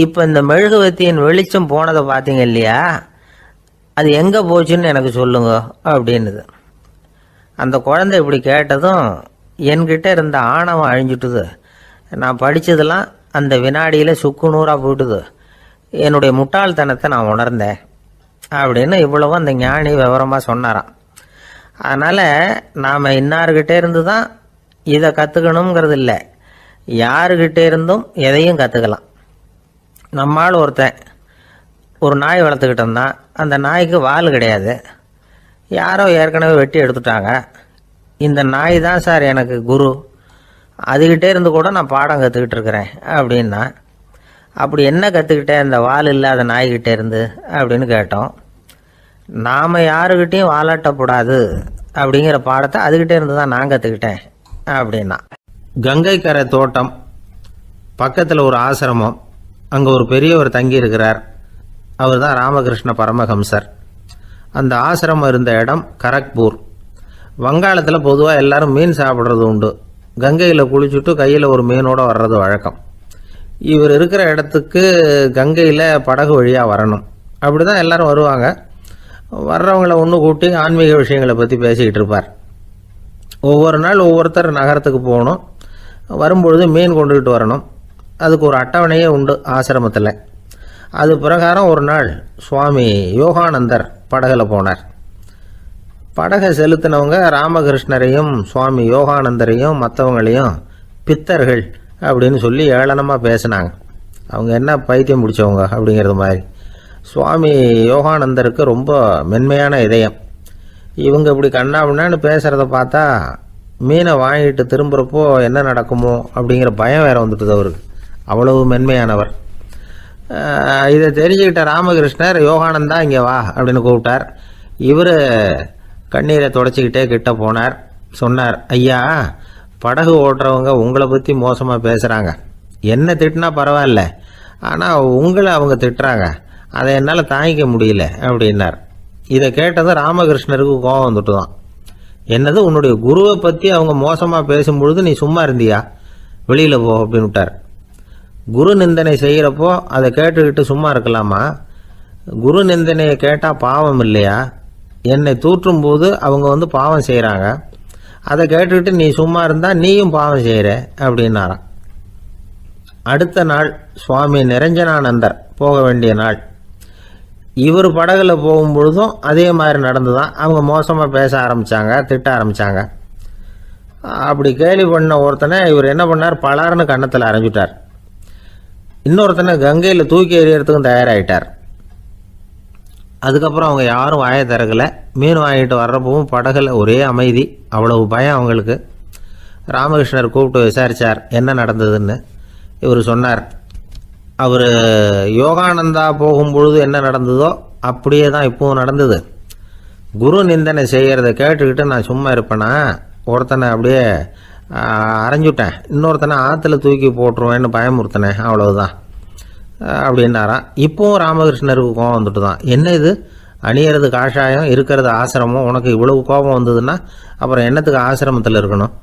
இப்போ இந்த மெழுகுவத்தியின் வெளிச்சம் போனதை பார்த்தீங்க இல்லையா, அது எங்கே போச்சுன்னு எனக்கு சொல்லுங்க அப்படின்னுது. அந்த குழந்தை இப்படி கேட்டதும் என்கிட்ட இருந்த ஆணவம் அழிஞ்சுட்டுது. நான் படித்ததெல்லாம் அந்த வினாடியில் சுக்கு நூறாக போயிட்டுது. என்னுடைய முட்டாள்தனத்தை நான் உணர்ந்தேன் அப்படின்னு இவ்வளவும் அந்த ஞானி விவரமாக சொன்னாராம். அதனால் நாம் இன்னார்கிட்டே இருந்து தான் இதை கற்றுக்கணுங்கிறது இல்லை, யாருக்கிட்டே இருந்தும் எதையும் கற்றுக்கலாம். நம்மால் ஒருத்தன் ஒரு நாய் வளர்த்துக்கிட்டு இருந்தான். அந்த நாய்க்கு வால் கிடையாது. யாரோ ஏற்கனவே வெட்டி எடுத்துட்டாங்க. இந்த நாய் தான் சார் எனக்கு குரு, அதுகிட்டே இருந்து கூட நான் பாடம் கற்றுக்கிட்டு இருக்கிறேன் அப்படின்னா. அப்படி என்ன கற்றுக்கிட்டேன் இந்த வால் இல்லாத நாய்கிட்டே இருந்து அப்படின்னு கேட்டோம். நாம் யாருக்கிட்டையும் வாலாட்டக்கூடாது அப்படிங்கிற பாடத்தை அதுகிட்டே இருந்து தான் நான் கற்றுக்கிட்டேன் அப்படின்னா. கங்கை கரை தோட்டம் பக்கத்தில் ஒரு ஆசிரமம், அங்கே ஒரு பெரியவர் தங்கி இருக்கிறார். அவர் தான் ராமகிருஷ்ண பரமஹம்சர். அந்த ஆசிரமம் இருந்த இடம் கரக்பூர். வங்காளத்தில் பொதுவாக எல்லாரும் மீன் சாப்பிட்றது உண்டு. கங்கையில் குளிச்சுட்டு கையில் ஒரு மீனோடு வர்றது வழக்கம். இவர் இருக்கிற இடத்துக்கு கங்கையில் படகு வழியாக வரணும். அப்படி தான் எல்லாரும் வருவாங்க. வர்றவங்கள ஒன்று கூட்டி ஆன்மீக விஷயங்களை பற்றி பேசிக்கிட்டு இருப்பார். ஒவ்வொரு நாள் ஒவ்வொருத்தர் நகரத்துக்கு போகணும். வரும்பொழுது மீன் கொண்டுகிட்டு வரணும். அதுக்கு ஒரு அட்டவணையே உண்டு ஆசிரமத்தில். அது பிரகாரம் ஒரு நாள் சுவாமி யோகானந்தர் படகுல போனார். படகை செலுத்தினவங்க ராமகிருஷ்ணரையும் சுவாமி யோகானந்தரையும் மற்றவங்களையும் பித்தர்கள் அப்படின்னு சொல்லி ஏளனமாக பேசினாங்க. அவங்க என்ன பைத்தியம் பிடிச்சவங்க அப்படிங்கிறது மாதிரி. சுவாமி யோகானந்தருக்கு ரொம்ப மென்மையான இதயம். இவங்க இப்படி கண்ணாபின்னான்னு பேசுகிறத பார்த்தா மீனை வாங்கிட்டு திரும்புகிறப்போ என்ன நடக்குமோ அப்படிங்கிற பயம் வேறு வந்துட்டுது அவருக்கு. அவ்வளவு மென்மையானவர். இதை தெரிஞ்சுக்கிட்ட ராமகிருஷ்ணர் யோகானந்தா இங்கே வா அப்படின்னு கூப்பிட்டார். இவர் கண்ணீரை தொடச்சிக்கிட்டே கிட்ட போனார். சொன்னார், ஐயா, படகு ஓட்டுறவங்க உங்களை பற்றி மோசமாக பேசுகிறாங்க. என்ன திட்டினா பரவாயில்ல, ஆனால் உங்களை அவங்க திட்டுறாங்க. அதை என்னால் தாங்கிக்க முடியல அப்படின்னார். இதை கேட்டதும் ராமகிருஷ்ணருக்கு கோபம் வந்துட்டு தான். என்னது, உன்னுடைய குருவை பற்றி அவங்க மோசமாக பேசும்பொழுது நீ சும்மா இருந்தியா? வெளியில் போ அப்படின்னு விட்டார். குரு நிந்தனை செய்கிறப்போ அதை கேட்டுக்கிட்டு சும்மா இருக்கலாமா? குரு நிந்தனையை கேட்டால் பாவம் இல்லையா? என்னை தூற்றும் போது அவங்க பாவம் செய்கிறாங்க. அதை கேட்டுக்கிட்டு நீ சும்மா இருந்தால் நீயும் பாவம் செய்கிற அப்படின்னாராம். அடுத்த நாள் சுவாமி நிரஞ்சனானந்தர் போக வேண்டிய நாள். இவர் படகுல போகும்பொழுதும் அதே மாதிரி நடந்துதான். அவங்க மோசமாக பேச ஆரம்பித்தாங்க, திட்ட ஆரம்பித்தாங்க. அப்படி கேலி பண்ண ஒருத்தனை இவர் என்ன பண்ணார், பலார்னு கன்னத்தில் அரைஞ்சிட்டார். இன்னொருத்தனை கங்கையில் தூக்கி எறியறதுக்கும் தயாராகிட்டார். அதுக்கப்புறம் அவங்க யாரும் வாயை திறக்கலை. மீன் வாங்கிட்டு வர்றப்பவும் படகுல ஒரே அமைதி. அவ்வளவு பயம் அவங்களுக்கு. ராமகிருஷ்ணர் கூப்பிட்டு விசாரித்தார் என்ன நடந்ததுன்னு. இவர் சொன்னார், அவர் யோகானந்தா போகும்பொழுது என்ன நடந்ததோ அப்படியே தான் இப்பவும் நடந்தது. குரு நிந்தனை செய்கிறத கேட்டுக்கிட்டு நான் சும்மா இருப்பேனா? ஒருத்தனை அப்படியே அரைஞ்சுட்டேன், இன்னொருத்தனை ஆற்றுல தூக்கி போட்டுருவேன்னு பயமுறுத்தினேன், அவ்வளவுதான் அப்படின்னாராம். இப்போவும் ராமகிருஷ்ணருக்கு கோபம் வந்துட்டு தான். என்ன இது, அணியறது காஷாயம், இருக்கிறது ஆசிரமம், உனக்கு இவ்வளவு கோபம் வந்ததுன்னா அப்புறம் என்னத்துக்கு ஆசிரமத்தில் இருக்கணும்?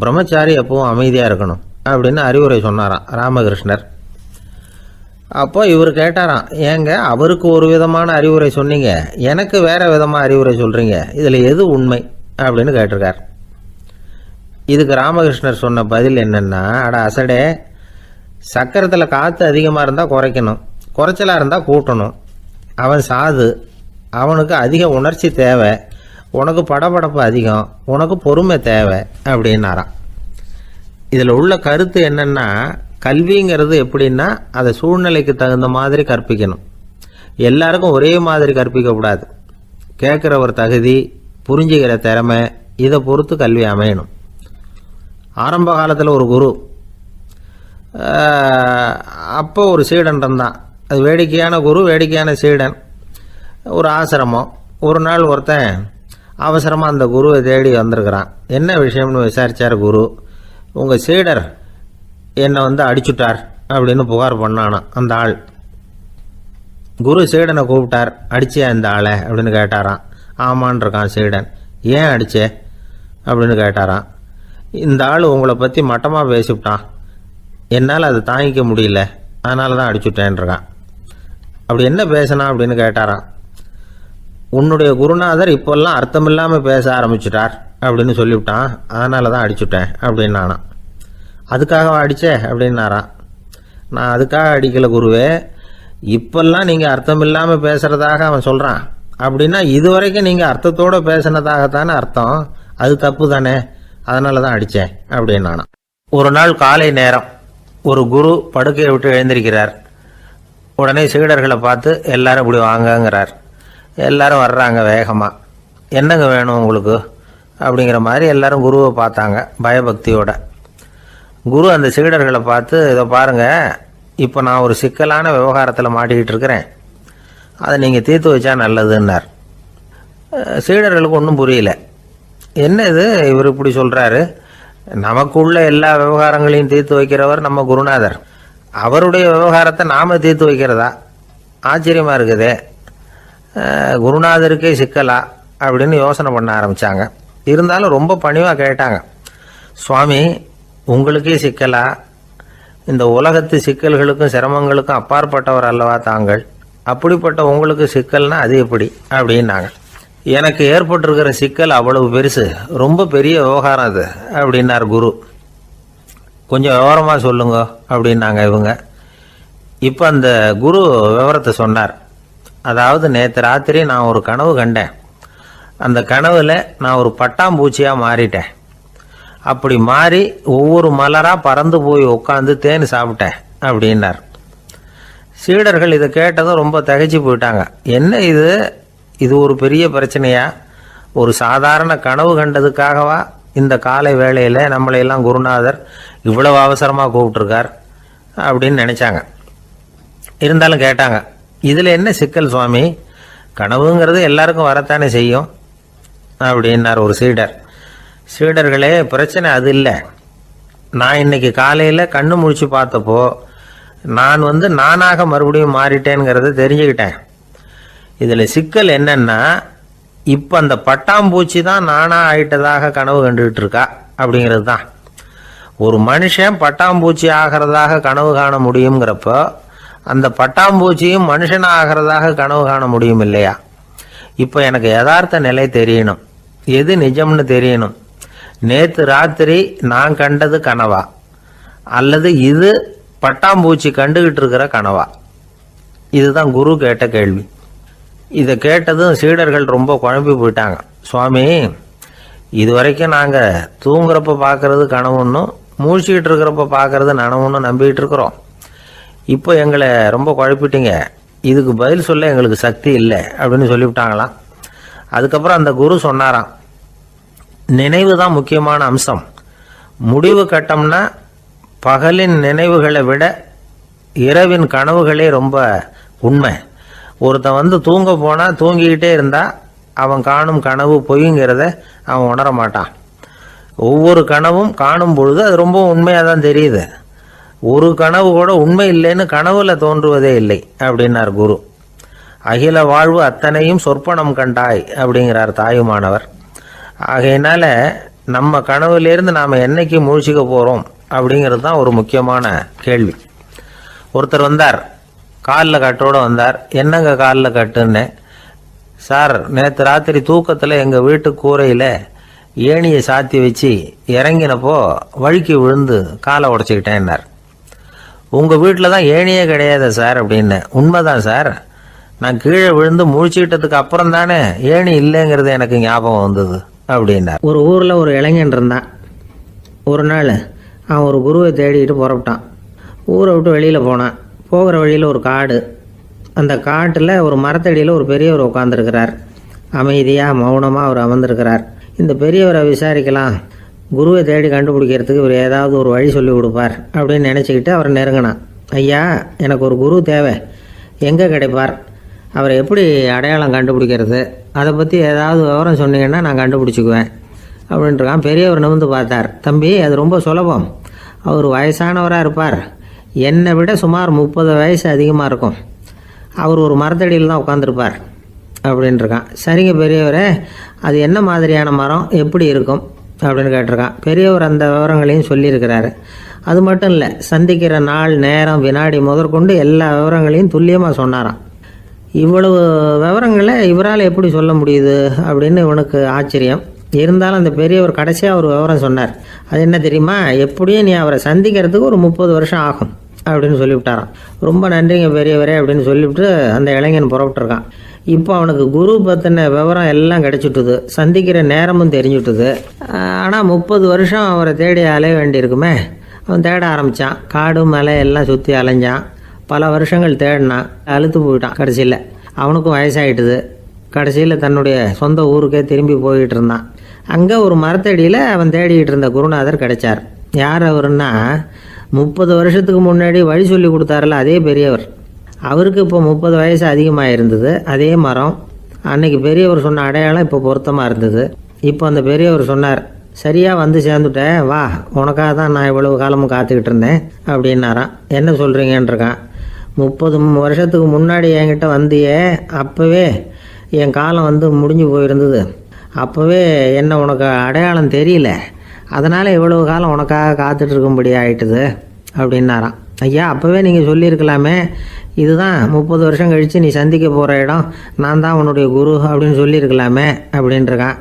பிரம்மச்சாரி எப்பவும் அமைதியாக இருக்கணும் அப்படின்னு அறிவுரை சொன்னாராம் ராமகிருஷ்ணர். அப்போ இவர் கேட்டாராம், ஏங்க அவருக்கு ஒரு விதமான அறிவுரை சொன்னீங்க, எனக்கு வேற விதமாக அறிவுரை சொல்கிறீங்க, இதில் எது உண்மை அப்படின்னு கேட்டிருக்கார். இதுக்கு ராமகிருஷ்ணர் சொன்ன பதில் என்னென்னா, அட அசடே, சக்கரத்தில் காற்று அதிகமாக இருந்தால் குறைக்கணும், குறைச்சலாக இருந்தால் கூட்டணும். அவன் சாது, அவனுக்கு அதிக உணர்ச்சி தேவை, உனக்கு படபடப்பு அதிகம், உனக்கு பொறுமை தேவை அப்படின்னாராம். இதில் உள்ள கருத்து என்னென்னா, கல்விங்கிறது எப்படின்னா அதை சூழ்நிலைக்கு தகுந்த மாதிரி கற்பிக்கணும். எல்லாருக்கும் ஒரே மாதிரி கற்பிக்கக்கூடாது. கேட்குறவர் தகுதி, புரிஞ்சுக்கிற திறமை, இதை பொறுத்து கல்வி அமையணும். ஆரம்ப காலத்தில் ஒரு குரு, அப்போ ஒரு சீடன் இருந்தான். அது வேடிக்கையான குரு, வேடிக்கையான சீடன். ஒரு ஆசிரமம். ஒரு நாள் ஒருத்தன் அவசரமாக அந்த குருவை தேடி வந்திருக்கிறான். என்ன விஷயம்னு விசாரித்தார் குரு. உங்கள் சீடர் என்னை அடிச்சுட்டார் அப்படின்னு புகார் பண்ணானா அந்த ஆள். குரு சீடனை கூப்பிட்டார். அடிச்சியா இந்த ஆளை அப்படின்னு கேட்டாராம். ஆமான் இருக்கான் சீடன். ஏன் அடிச்சே அப்படின்னு கேட்டாராம். இந்த ஆள் உங்களை பற்றி மட்டமாக பேசிவிட்டான், என்னால் அதை தாங்கிக்க முடியல, அதனால தான் அடிச்சுட்டேன்ருக்கான். அப்படி என்ன பேசினா அப்படின்னு கேட்டாராம். உன்னுடைய குருநாதர் இப்போல்லாம் அர்த்தமில்லாமல் பேச ஆரம்பிச்சுட்டார் அப்படின்னு சொல்லிவிட்டான், அதனால தான் அடிச்சுட்டேன் அப்படின்னு நானா. அதுக்காக அடித்தே அப்படின்னாராம். நான் அதுக்காக அடிக்கலை குருவே, இப்பெல்லாம் நீங்கள் அர்த்தம் இல்லாமல் பேசுகிறதாக அவன் சொல்கிறான் அப்படின்னா இதுவரைக்கும் நீங்கள் அர்த்தத்தோடு பேசினதாகத்தானே அர்த்தம், அது தப்பு தானே, அதனால தான் அடித்தேன் அப்படின்னு நானா. ஒரு நாள் காலை நேரம் ஒரு குரு படுக்கையை விட்டு எழுந்திருக்கிறார். உடனே சீடர்களை பார்த்து எல்லாரும் இப்படி வாங்கங்கிறார். எல்லாரும் வர்றாங்க வேகமாக. என்னங்க வேணும் உங்களுக்கு அப்படிங்கிற மாதிரி எல்லாரும் குருவை பார்த்தாங்க பயபக்தியோட. குரு அந்த சீடர்களை பார்த்து, இதை பாருங்கள், இப்போ நான் ஒரு சிக்கலான விவகாரத்தில் மாட்டிக்கிட்டு இருக்கிறேன், அதை நீங்கள் தீர்த்து வச்சா நல்லதுன்னார். சீடர்களுக்கு ஒன்றும் புரியல. என்ன இது இவர் இப்படி சொல்கிறாரு, நமக்குள்ள எல்லா விவகாரங்களையும் தீர்த்து வைக்கிறவர் நம்ம குருநாதர், அவருடைய விவகாரத்தை நாம் தீர்த்து வைக்கிறதா, ஆச்சரியமாக இருக்குதே, குருநாதருக்கே சிக்கலா அப்படின்னு யோசனை பண்ண ஆரம்பித்தாங்க. இருந்தாலும் ரொம்ப பணிவாக கேட்டாங்க, சுவாமி உங்களுக்கே சிக்கலா? இந்த உலகத்து சிக்கல்களுக்கும் சிரமங்களுக்கும் அப்பாற்பட்டவர் அல்லவா தாங்கள், அப்படிப்பட்ட உங்களுக்கு சிக்கல்னா அது எப்படி அப்படின்னாங்க. எனக்கு ஏற்பட்டிருக்கிற சிக்கல் அவ்வளவு பெருசு, ரொம்ப பெரிய விவகாரம் அது அப்படின்னார் குரு. கொஞ்சம் விவரமாக சொல்லுங்க அப்படின்னாங்க இவங்க. இப்போ அந்த குரு விவரத்தை சொன்னார். அதாவது நேற்று ராத்திரி நான் ஒரு கனவு கண்டேன். அந்த கனவுல நான் ஒரு பட்டாம்பூச்சியாக மாறிட்டேன். அப்படி மாறி ஒவ்வொரு மலராக பறந்து போய் உட்காந்து தேன் சாப்பிட்டேன் அப்படின்னார். சீடர்கள் இதை கேட்டதும் ரொம்ப திகைச்சு போயிட்டாங்க. என்ன இது ஒரு பெரிய பிரச்சனையா? ஒரு சாதாரண கனவு கண்டதுக்காகவா இந்த காலை வேளையில் நம்மளையெல்லாம் குருநாதர் இவ்வளவு அவசரமாக கூப்பிட்டுருக்கார் அப்படின்னு நினச்சாங்க. இருந்தாலும் கேட்டாங்க, இதில் என்ன சிக்கல் சுவாமி? கனவுங்கிறது எல்லாருக்கும் வரத்தானே செய்யும் அப்படின்னார் ஒரு சீடர். சீடர்களே, பிரச்சனை அது இல்லை. நான் இன்னைக்கு காலையில் கண்ணு முழிச்சு பார்த்தப்போ நான் நானாக மறுபடியும் மாறிட்டேங்கிறத தெரிஞ்சுக்கிட்டேன். இதில் சிக்கல் என்னன்னா, இப்போ அந்த பட்டாம்பூச்சி தான் நானாக ஆயிட்டதாக கனவு கண்டுகிட்டு இருக்கா அப்படிங்கிறது தான். ஒரு மனுஷன் பட்டாம்பூச்சி ஆகிறதாக கனவு காண முடியுங்கிறப்போ அந்த பட்டாம்பூச்சியும் மனுஷனாக ஆகிறதாக கனவு காண முடியும் இல்லையா? இப்போ எனக்கு யதார்த்த நிலை தெரியணும், எது நிஜம்னு தெரியணும். நேற்று ராத்திரி நான் கண்டது கனவா, அல்லது இது பட்டாம்பூச்சி கண்டுகிட்டு இருக்கிற கனவா? இதுதான் குரு கேட்ட கேள்வி. இதை கேட்டதும் சீடர்கள் ரொம்ப குழம்பி போயிட்டாங்க. சுவாமி, இது வரைக்கும் நாங்கள் தூங்குறப்ப பார்க்கறது கனவுன்னும் மூழ்கிட்டு இருக்கிறப்ப பார்க்கறது நனவுன்னு நம்பிக்கிட்டு இருக்கிறோம். இப்போ எங்களை ரொம்ப குழப்பிட்டீங்க, இதுக்கு பதில் சொல்ல எங்களுக்கு சக்தி இல்லை அப்படின்னு சொல்லிவிட்டாங்களாம். அதுக்கப்புறம் அந்த குரு சொன்னாராம், நினைவு தான் முக்கியமான அம்சம். முடிவு கட்டம்னா பகலின் நினைவுகளை விட இரவின் கனவுகளே ரொம்ப உண்மை. ஒருத்தன் தூங்க போனால் தூங்கிக்கிட்டே இருந்தால் அவன் காணும் கனவு பொய்ங்கிறத அவன் உணர மாட்டான். ஒவ்வொரு கனவும் காணும் பொழுது அது ரொம்ப உண்மையாக தான் தெரியுது. ஒரு கனவு கூட உண்மை இல்லைன்னு கனவுல தோன்றுவதே இல்லை அப்படின்னார் குரு. அகில வாழ்வு அத்தனையும் சொற்பனம் கண்டாய் அப்படிங்கிறார் தாயுமானவர். ஆகையினால நம்ம கனவுலேருந்து நாம் என்னைக்கு முழிச்சிக்க போகிறோம் அப்படிங்கிறது தான் ஒரு முக்கியமான கேள்வி. ஒருத்தர் வந்தார், காலில் கட்டோடு வந்தார். என்னங்க காலில் கட்டுன்னு? சார், நேற்று ராத்திரி தூக்கத்தில் எங்கள் வீட்டு கூரையில் ஏணியை சாத்தி வச்சு இறங்கினப்போ வழுக்கி விழுந்து காலை உடச்சிக்கிட்டேன்னார். உங்கள் வீட்டில் தான் ஏணியே கிடையாது சார் அப்படின்னு. உண்மைதான் சார், நான் கீழே விழுந்து முழிச்சுக்கிட்டதுக்கு அப்புறம் தானே ஏணி இல்லைங்கிறது எனக்கு ஞாபகம் வந்தது அப்படின்னார். ஒரு ஊரில் ஒரு இளைஞன் இருந்தான். ஒரு நாள் அவன் ஒரு குருவை தேடிட்டு புறப்பட்டான். ஊரை விட்டு வெளியில் போனான். போகிற வழியில் ஒரு காடு. அந்த காட்டில் ஒரு மரத்தடியில் ஒரு பெரியவர் உட்காந்துருக்கிறார். அமைதியாக மௌனமாக அவர் அமர்ந்திருக்கிறார். இந்த பெரியவரை விசாரிக்கலாம், குருவை தேடி கண்டுபிடிக்கிறதுக்கு இவர் ஏதாவது ஒரு வழி சொல்லி கொடுப்பார் அப்படின்னு நினச்சிக்கிட்டு அவரை நெருங்கினான். ஐயா, எனக்கு ஒரு குரு தேவை, எங்கே கிடைப்பார்? அவரை எப்படி அடையாளம் கண்டுபிடிக்கிறது? அதை பற்றி ஏதாவது விவரம் சொன்னீங்கன்னா நான் கண்டுபிடிச்சிக்குவேன் அப்படின்ட்டுருக்கான். பெரியவர் நிமிர்ந்து பார்த்தார். தம்பி, அது ரொம்ப சுலபம். அவர் வயசானவராக இருப்பார், என்னை விட சுமார் 30 வயசு அதிகமாக இருக்கும். அவர் ஒரு மரத்தடியில் தான் உட்காந்துருப்பார் அப்படின்ட்டுருக்கான். சரிங்க பெரியவரே, அது என்ன மாதிரியான மரம், எப்படி இருக்கும் அப்படின்னு கேட்டிருக்கான். பெரியவர் அந்த விவரங்களையும் சொல்லியிருக்கிறாரு. அது மட்டும் இல்லை, சந்திக்கிற நாள், நேரம், வினாடி முதற்கொண்டு எல்லா விவரங்களையும் துல்லியமாக சொன்னாராம். இவ்வளவு விவரங்களை இவரால் எப்படி சொல்ல முடியுது அப்படின்னு இவனுக்கு ஆச்சரியம். இருந்தாலும் அந்த பெரியவர் கடைசியாக ஒரு விவரம் சொன்னார். அது என்ன தெரியுமா? எப்படியும் நீ அவரை சந்திக்கிறதுக்கு ஒரு 30 வருஷம் ஆகும் அப்படின்னு சொல்லிவிட்டாராம். ரொம்ப நன்றிங்க பெரியவரே அப்படின்னு சொல்லிவிட்டு அந்த இளைஞன் புறப்பட்டுருக்கான். இப்போ அவனுக்கு குரு பற்றின விவரம் எல்லாம் கிடைச்சிட்டுது, சந்திக்கிற நேரமும் தெரிஞ்சுட்டுது. ஆனால் 30 வருஷம் அவரை தேடி அலைய வேண்டியிருக்குமே. அவன் தேட ஆரம்பித்தான். காடு மலை எல்லாம் சுற்றி அலைஞ்சான். பல வருஷங்கள் தேடினான், அழுத்து போயிட்டான். கடைசியில் அவனுக்கும் வயசாகிட்டுது. கடைசியில் தன்னுடைய சொந்த ஊருக்கே திரும்பி போய்கிட்டு இருந்தான். அங்கே ஒரு மரத்தடியில் அவன் தேடிக்கிட்டு இருந்த குருநாதர் கிடைச்சார். யார் அவருன்னா, 30 வருஷத்துக்கு முன்னாடி வழி சொல்லி கொடுத்தாருல அதே பெரியவர். அவருக்கு இப்போ 30 வயசு அதிகமாக இருந்தது. அதே மரம், அன்னைக்கு பெரியவர் சொன்ன அடையாளம் இப்போ பொருத்தமாக இருந்தது. இப்போ அந்த பெரியவர் சொன்னார், சரியாக வந்து சேர்ந்துட்டேன், வா, உனக்காக தான் நான் இவ்வளவு காலமும் காத்துக்கிட்டு இருந்தேன் அப்படின்னாராம். என்ன சொல்கிறீங்கன்றிருக்கான். 30 வருஷத்துக்கு முன்னாடி என்கிட்ட வந்தியே, அப்போவே என் காலம் வந்து முடிஞ்சு போயிருந்தது, அப்போவே என்ன உனக்கு அடையாளம் தெரியல, அதனால் இவ்வளவு காலம் உனக்காக காத்துட்டு இருக்கும்படி ஆயிட்டுது அப்படின்னாராம். ஐயா, அப்போவே நீங்கள் சொல்லியிருக்கலாமே, இதுதான் 30 வருஷம் கழித்து நீ சந்திக்க போகிற இடம், நான் தான் உன்னுடைய குரு அப்படின்னு சொல்லியிருக்கலாமே அப்படின்ட்டுருக்கான்.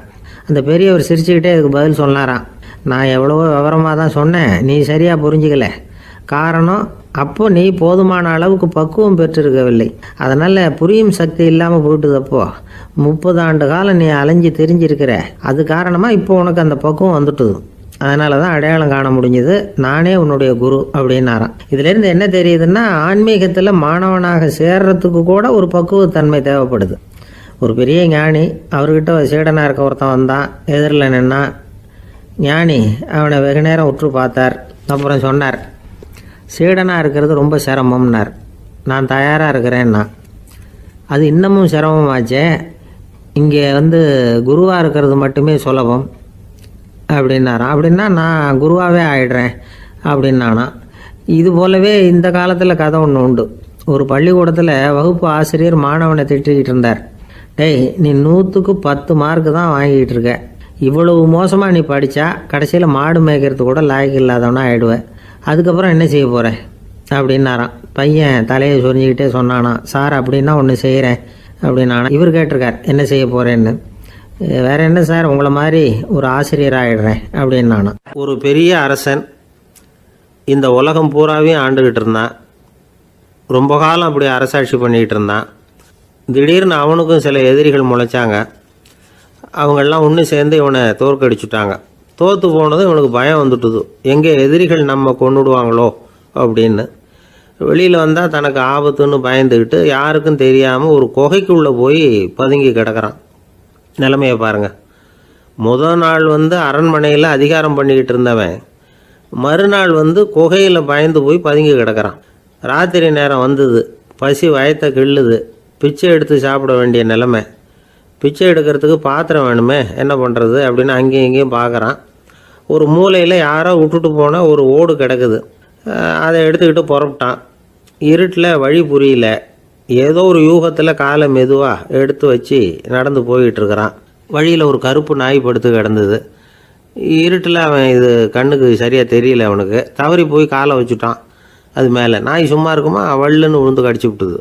அந்த பெரியவர் சிரிச்சுக்கிட்டே அதுக்கு பதில் சொன்னாராம், நான் எவ்வளவோ விவரமாக தான் சொன்னேன், நீ சரியாக புரிஞ்சிக்கல. காரணம், அப்போ நீ போதுமான அளவுக்கு பக்குவம் பெற்றிருக்கவில்லை, அதனால் புரியும் சக்தி இல்லாமல் போயிட்டுதப்போ 30 ஆண்டு காலம் நீ அலைஞ்சு தெரிஞ்சிருக்கிற, அது காரணமாக இப்போ உனக்கு அந்த பக்குவம் வந்துட்டுது, அதனால தான் அடையாளம் காண முடிஞ்சது, நானே உன்னுடைய குரு அப்படின்னாராம். இதுலேருந்து என்ன தெரியுதுன்னா, ஆன்மீகத்தில் மாணவனாக சேர்றதுக்கு கூட ஒரு பக்குவத்தன்மை தேவைப்படுது. ஒரு பெரிய ஞானி, அவர்கிட்ட சீடனாக இருக்க ஒருத்தன் வந்தான், எதிரில் நின்னான். ஞானி அவனை வெகு நேரம் உற்று பார்த்தார். அப்புறம் சொன்னார், சீடனாக இருக்கிறது ரொம்ப சிரமம்னார். நான் தயாராக இருக்கிறேன்னா. அது இன்னமும் சிரமமாச்சே, இங்கே வந்து குருவாக இருக்கிறது மட்டுமே சுலபம் அப்படின்னாராம். அப்படின்னா நான் குருவாகவே ஆயிடுறேன் அப்படின்னானா. இது போலவே இந்த காலத்தில் கதை ஒன்று உண்டு. ஒரு பள்ளிக்கூடத்தில் வகுப்பு ஆசிரியர் மாணவனை திட்டிக்கிட்டு இருந்தார். டேய், நீ 100க்கு 10 மார்க்கு தான் வாங்கிக்கிட்டு இருக்க, இவ்வளவு மோசமாக நீ படித்தா கடைசியில் மாடு மேய்க்கிறது கூட லாய்க்கு இல்லாதவனா ஆயிடுவேன், அதுக்கப்புறம் என்ன செய்ய போகிறேன் அப்படின்னாராம். பையன் தலையை சொரிஞ்சிக்கிட்டே சொன்னானா, சார் அப்படின்னா ஒன்று செய்கிறேன் அப்படின்னானா. இவர் கேட்டிருக்கார், என்ன செய்ய போகிறேன்னு. வேற என்ன சார், உங்களை மாதிரி ஒரு ஆசிரியர் ஆகிடுறேன் அப்படின்னு. ஒரு பெரிய அரசன் இந்த உலகம் பூராவையும் ஆண்டுகிட்டு இருந்தான். ரொம்ப காலம் அப்படி அரசாட்சி பண்ணிக்கிட்டு இருந்தான். திடீர்னு அவனுக்கும் சில எதிரிகள் முளைச்சாங்க. அவங்கெல்லாம் ஒன்று சேர்ந்து இவனை தோற்கடிச்சுட்டாங்க. தோற்று போனதும் இவனுக்கு பயம் வந்துட்டுது, எங்கே எதிரிகள் நம்ம கொண்டுடுவாங்களோ அப்படின்னு. வெளியில் வந்தால் தனக்கு ஆபத்துன்னு பயந்துக்கிட்டு யாருக்கும் தெரியாமல் ஒரு குகைக்குள்ளே போய் பதுங்கி கிடக்கிறான். நிலைமையை பாருங்கள். முதல் நாள் வந்து அரண்மனையில் அதிகாரம் பண்ணிக்கிட்டு இருந்தவன் மறுநாள் வந்து குகையில் பயந்து போய் பதுங்கி கிடக்கிறான். ராத்திரி நேரம் வந்தது, பசி வயத்தை கிள்ளுது, பிச்சை எடுத்து சாப்பிட வேண்டிய நிலைமை. பிச்சை எடுக்கிறதுக்கு பாத்திரம் வேணுமே, என்ன பண்ணுறது அப்படின்னு அங்கேயும் இங்கேயும் பார்க்குறான். ஒரு மூலையில் யாரோ விட்டுட்டு போன ஒரு ஓடு கிடக்குது, அதை எடுத்துக்கிட்டு புறப்பட்டான். இருட்டில் வழி புரியல, ஏதோ ஒரு யூகத்தில் காலை மெதுவாக எடுத்து வச்சு நடந்து போயிட்டுருக்கிறான். வழியில் ஒரு கருப்பு நாய் படுத்து கிடந்தது. இருட்டில் அவன் இது கண்ணுக்கு சரியாக தெரியல, அவனுக்கு தவறி போய் காலை வச்சுட்டான் அது மேலே. நாய் சும்மா இருக்குமா, வள்ளுன்னு விழுந்து கடிச்சு விட்டுது.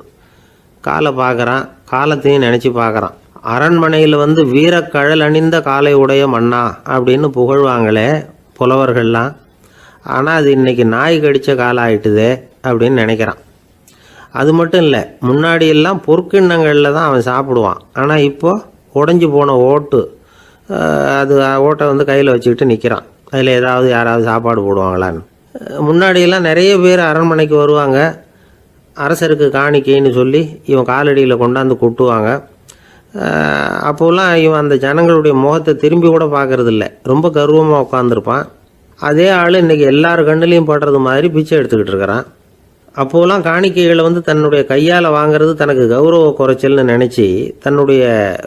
காலை பார்க்குறான், காலத்தையும் நினச்சி பார்க்குறான். அரண்மனையில் வந்து வீரக்கழல் அணிந்த காலை உடைய மன்னா அப்படின்னு புகழ்வாங்களே புலவர்கள்லாம், ஆனால் அது இன்றைக்கி நாய் கடித்த காலம் ஆயிட்டுதே அப்படின்னு நினைக்கிறான். அது மட்டும் இல்லை, முன்னாடியெல்லாம் பொற்கிண்ணங்களில் தான் அவன் சாப்பிடுவான், ஆனால் இப்போது உடஞ்சி போன ஓட்டு, அது ஓட்டை வந்து கையில் வச்சுக்கிட்டு நிற்கிறான். அதில் ஏதாவது யாராவது சாப்பாடு போடுவாங்களான்னு. முன்னாடியெல்லாம் நிறைய பேர் அரண்மனைக்கு வருவாங்க, அரசருக்கு காணிக்கைன்னு சொல்லி இவன் காலடியில் கொண்டாந்து கொட்டுவாங்க. அப்போல்லாம் இவன் அந்த ஜனங்களுடைய முகத்தை திரும்பி கூட பார்க்கறதில்ல, ரொம்ப கர்வமாக உட்காந்துருப்பான். அதே ஆள் இன்றைக்கி எல்லார் கண்ணுலேயும் படுறது மாதிரி பிச்சை எடுத்துக்கிட்டு இருக்கிறான். அப்போலாம் காணிக்கைகளை வந்து தன்னுடைய கையால் வாங்கிறது தனக்கு கௌரவ குறைச்சல்னு நினச்சி தன்னுடைய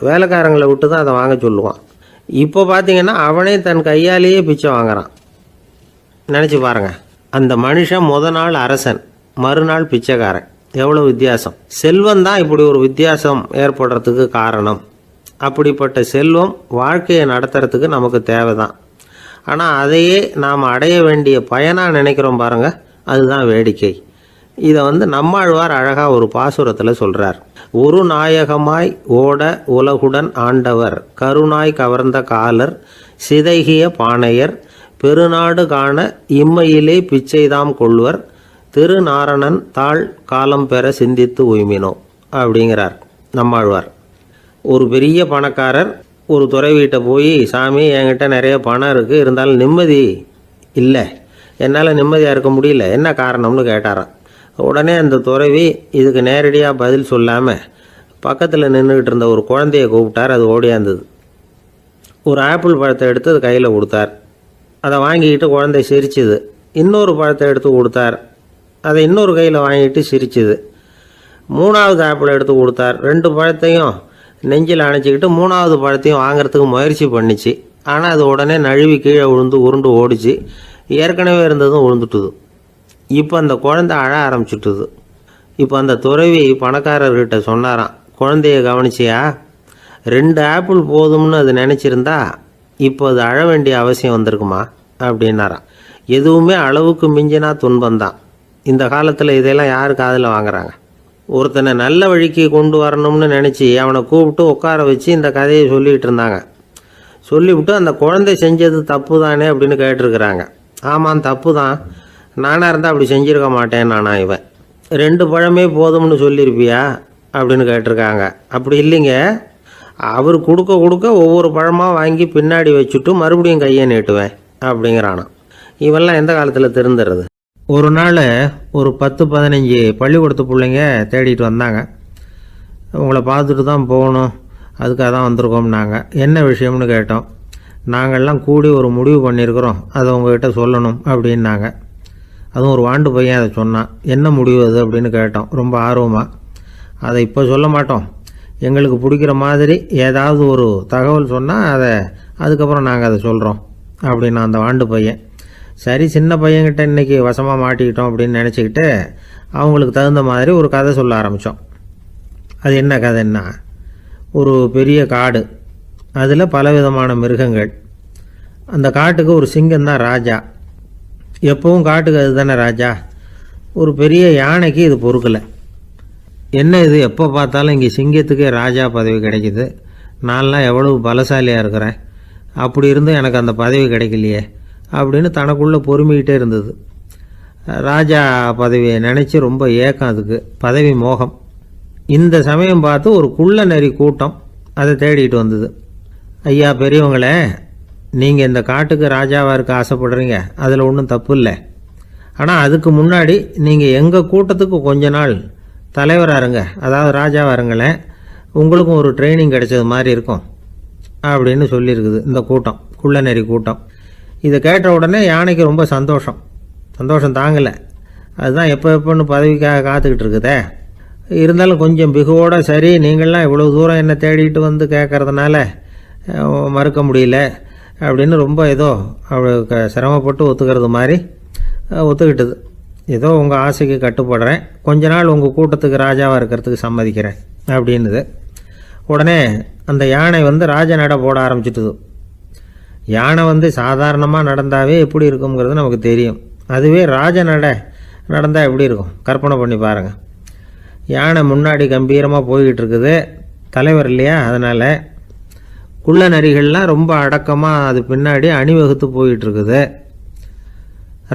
வேலைக்காரங்களை விட்டு தான் அதை வாங்க சொல்லுவான். இப்போ பார்த்தீங்கன்னா அவனே தன் கையாலேயே பிச்சை வாங்குறான். நினச்சி பாருங்கள், அந்த மனுஷன் முத நாள் அரசன், மறுநாள் பிச்சைக்காரன், எவ்வளோ வித்தியாசம். செல்வம் தான் இப்படி ஒரு வித்தியாசம் ஏற்படுறதுக்கு காரணம். அப்படிப்பட்ட செல்வம் வாழ்க்கையை நடத்துறதுக்கு நமக்கு தேவை தான். ஆனால் அதையே நாம் அடைய வேண்டிய பயனாக நினைக்கிறோம் பாருங்கள், அதுதான் வேடிக்கை. இதை வந்து நம்மாழ்வார் அழகாக ஒரு பாசுரத்தில் சொல்கிறார். ஒரு நாயகமாய் ஓட உலகுடன் ஆண்டவர், கருணாய் கவர்ந்த காலர், சிதைகிய பானையர், பெருநாடு காண இம்மையிலே பிச்சைதாம் கொள்வர், திருநாரணன் தாழ் காலம் பெற சிந்தித்து உய்மினோ அப்படிங்கிறார் நம்மாழ்வார். ஒரு பெரிய பணக்காரர் ஒரு துறவிகிட்ட போய், சாமி என்கிட்ட நிறைய பணம் இருக்குது, இருந்தாலும் நிம்மதி இல்லை, என்னால் நிம்மதியாக இருக்க முடியல, என்ன காரணம்னு கேட்டாராம். உடனே அந்த துறவி இதுக்கு நேரடியாக பதில் சொல்லாமல் பக்கத்தில் நின்றுக்கிட்டு இருந்த ஒரு குழந்தைய கூப்பிட்டார். அது ஓடியாந்தது. ஒரு ஆப்பிள் பழத்தை எடுத்து அது கையில் கொடுத்தார். அதை வாங்கிக்கிட்டு குழந்தை சிரிச்சுது. இன்னொரு பழத்தை எடுத்து கொடுத்தார். அதை இன்னொரு கையில் வாங்கிட்டு சிரிச்சுது. 3வது ஆப்பிள் எடுத்து கொடுத்தார். 2 பழத்தையும் நெஞ்சில் அணைச்சிக்கிட்டு 3வது பழத்தையும் வாங்கிறதுக்கு முயற்சி பண்ணிச்சு. ஆனால் அது உடனே நழுவி கீழே விழுந்து உருண்டு ஓடிச்சு. ஏற்கனவே இருந்ததும் விழுந்துட்டுது. இப்போ அந்த குழந்தை அழ ஆரம்பிச்சுட்டுது. இப்போ அந்த துறவி பணக்காரர்கிட்ட சொன்னாராம், குழந்தைய கவனிச்சியா, 2 ஆப்பிள் போதும்னு அது நினச்சிருந்தா இப்போ அது அழ வேண்டிய அவசியம் வந்திருக்குமா அப்படின்னாராம். எதுவுமே அளவுக்கு மிஞ்சினா துன்பந்தான். இந்த காலத்தில் இதெல்லாம் யார் காதில் வாங்குறாங்க? ஒருத்தனை நல்ல வழிக்கு கொண்டு வரணும்னு நினச்சி அவனை கூப்பிட்டு உட்கார வச்சு இந்த கதையை சொல்லிகிட்டு இருந்தாங்க. சொல்லிவிட்டு அந்த குழந்தை செஞ்சது தப்பு தானே அப்படின்னு கேட்டிருக்கிறாங்க. ஆமாம், தப்பு தான். நானாக இருந்தால் அப்படி செஞ்சுருக்க மாட்டேன் நானா இவன். 2 பழமே போதும்னு சொல்லியிருப்பியா அப்படின்னு கேட்டிருக்காங்க. அப்படி இல்லைங்க, அவர் கொடுக்க கொடுக்க ஒவ்வொரு பழமாக வாங்கி பின்னாடி வச்சுட்டு மறுபடியும் கையை நீட்டுவேன் அப்படிங்கிறானா. இவெல்லாம் எந்த காலத்தில் திருந்துறது? ஒரு நாள் ஒரு 10-15 பள்ளிக்கூடத்து பிள்ளைங்க தேடிட்டு வந்தாங்க. உங்களை பார்த்துட்டு தான் போகணும், அதுக்காக தான் வந்திருக்கோம்னாங்க. என்ன விஷயம்னு கேட்டோம். நாங்கள்லாம் கூடி ஒரு முடிவு பண்ணியிருக்கிறோம், அதை உங்ககிட்ட சொல்லணும் அப்படின்னாங்க. அதுவும் ஒரு வாண்டு பையன் அதை சொன்னான். என்ன முடிவு அது அப்படின்னு கேட்டோம் ரொம்ப ஆர்வமாக. அதை இப்போ சொல்ல மாட்டோம், எங்களுக்கு பிடிக்கிற மாதிரி ஏதாவது ஒரு தகவல் சொன்னால் அதுக்கப்புறம் நாங்கள் அதை சொல்கிறோம் அப்படின்னா அந்த வாண்டு பையன். சரி, சின்ன பையன்கிட்ட இன்றைக்கி வசமாக மாட்டிக்கிட்டோம் அப்படின்னு நினச்சிக்கிட்டு அவங்களுக்கு தகுந்த மாதிரி ஒரு கதை சொல்ல ஆரம்பித்தோம். அது என்ன கதைன்னா, ஒரு பெரிய காடு, அதில் பலவிதமான மிருகங்கள். அந்த காட்டுக்கு ஒரு சிங்கம் தான் ராஜா. எப்பவும் காட்டுக்கு அது தானே ராஜா. ஒரு பெரிய யானைக்கு இது பொறுக்கலை. என்ன இது, எப்போ பார்த்தாலும் இங்கே சிங்கத்துக்கே ராஜா பதவி கிடைக்கிது, நான்லாம் எவ்வளவு பலசாலியாக இருக்கிறேன், அப்படி இருந்தும் எனக்கு அந்த பதவி கிடைக்கலையே அப்படின்னு தனக்குள்ளே பொறுமிக்கிட்டே இருந்தது. ராஜா பதவியை நினச்சி ரொம்ப ஏக்கம், அதுக்கு பதவி மோகம். இந்த சமயம் பார்த்து ஒரு குள்ள நரி கூட்டம் அதை தேடிட்டு வந்தது. ஐயா பெரியவங்களே, நீங்கள் இந்த காட்டுக்கு ராஜாவாக இருக்க ஆசைப்படுறீங்க, அதில் ஒன்றும் தப்பு இல்லை. ஆனால் அதுக்கு முன்னாடி நீங்கள் எங்கள் கூட்டத்துக்கு கொஞ்ச நாள் தலைவராக இருங்க, அதாவது ராஜாவாக இருங்களேன், உங்களுக்கும் ஒரு ட்ரைனிங் கிடைச்சது மாதிரி இருக்கும் அப்படின்னு சொல்லியிருக்குது இந்த கூட்டம், குள்ள நரி கூட்டம். இதை கேட்ட உடனே யானைக்கு ரொம்ப சந்தோஷம் தாங்கலை. அதுதான் எப்போன்னு பதவிக்காக காத்துக்கிட்டு இருக்குதே. இருந்தாலும் கொஞ்சம் பிகுவோட, சரி நீங்கள்லாம் இவ்வளோ தூரம் என்னை தேடிட்டு வந்து கேட்கறதுனால மறுக்க முடியல அப்படின்னு ரொம்ப ஏதோ அவளுக்கு சிரமப்பட்டு ஒத்துக்கிறது மாதிரி ஒத்துக்கிட்டது. ஏதோ உங்கள் ஆசைக்கு கட்டுப்படுறேன், கொஞ்ச நாள் உங்கள் கூட்டத்துக்கு ராஜாவாக இருக்கிறதுக்கு சம்மதிக்கிறேன் அப்படின்னுது. உடனே அந்த யானை ராஜ நடை போட ஆரம்பிச்சிட்டுது. யானை சாதாரணமாக நடந்தாவே எப்படி இருக்குங்கிறது நமக்கு தெரியும். அதுவே ராஜ நடை நடந்தால் எப்படி இருக்கும் கற்பனை பண்ணி பாருங்கள். யானை முன்னாடி கம்பீரமாக போய்கிட்டு இருக்குது, தலைவர் இல்லையா, அதனால் குள்ள நரிகள்லாம் ரொம்ப அடக்கமாக அது பின்னாடி அணிவகுத்து போயிட்டு இருக்குது.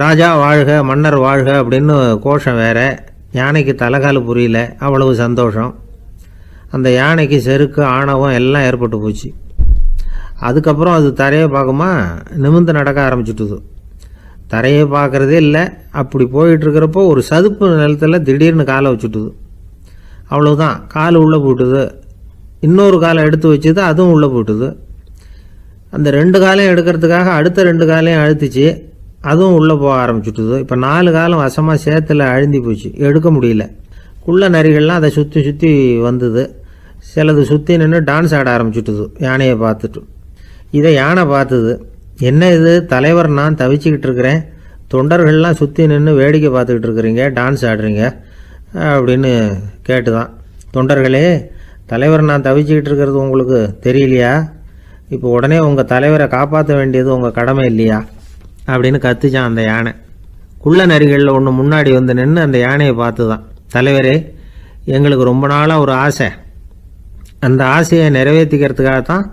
ராஜா வாழ்க, மன்னர் வாழ்க அப்படின்னு கோஷம் வேற. யானைக்கு தலைகால் புரியல, அவ்வளவு சந்தோஷம். அந்த யானைக்கு செருக்கு ஆணவம் எல்லாம் ஏற்பட்டு போச்சு. அதுக்கப்புறம் அது தரையை பார்க்குமா, நிமிர்ந்து நடக்க ஆரம்பிச்சுட்டுது. தரையை பார்க்குறதே இல்லை. அப்படி போயிட்டுருக்கிறப்போ ஒரு சதுப்பு நிலத்தில் திடீர்னு காலை வச்சுட்டுது. அவ்வளோதான், கால் உள்ளே போட்டுது. இன்னொரு காலை எடுத்து வச்சுது, அதுவும் உள்ளே போட்டுது. அந்த 2 காலையும் எடுக்கிறதுக்காக அடுத்த 2 காலையும் அழுத்திச்சு, அதுவும் உள்ளே போக ஆரம்பிச்சுட்டுது. இப்போ 4 காலம் வசமாக சேத்துல அழுந்தி போச்சு, எடுக்க முடியல. குள்ள நரிகள்லாம் அதை சுற்றி வந்தது. சிலது சுற்றி நின்று டான்ஸ் ஆட ஆரம்பிச்சுட்டுது யானையை பார்த்துட்டு. இதை யானை பார்த்தது. என்ன இது தலைவர், நான் தவிச்சிக்கிட்டு இருக்கிறேன், தொண்டர்கள்லாம் சுற்றி நின்று வேடிக்கை பார்த்துக்கிட்டு இருக்கிறீங்க, டான்ஸ் ஆடுறீங்க அப்படின்னு கேட்டுதான். தொண்டர்களே, தலைவர் நான் தவிச்சிக்கிட்டு இருக்கிறது உங்களுக்கு தெரியலையா? இப்போ உடனே உங்கள் தலைவரை காப்பாற்ற வேண்டியது உங்கள் கடமை இல்லையா அப்படின்னு கத்துச்சான் அந்த யானை. குள்ள நரிகளில் ஒன்று முன்னாடி நின்று அந்த யானையை பார்த்து தான், தலைவரே எங்களுக்கு ரொம்ப நாளாக ஒரு ஆசை, அந்த ஆசையை நிறைவேற்றிக்கிறதுக்காக தான்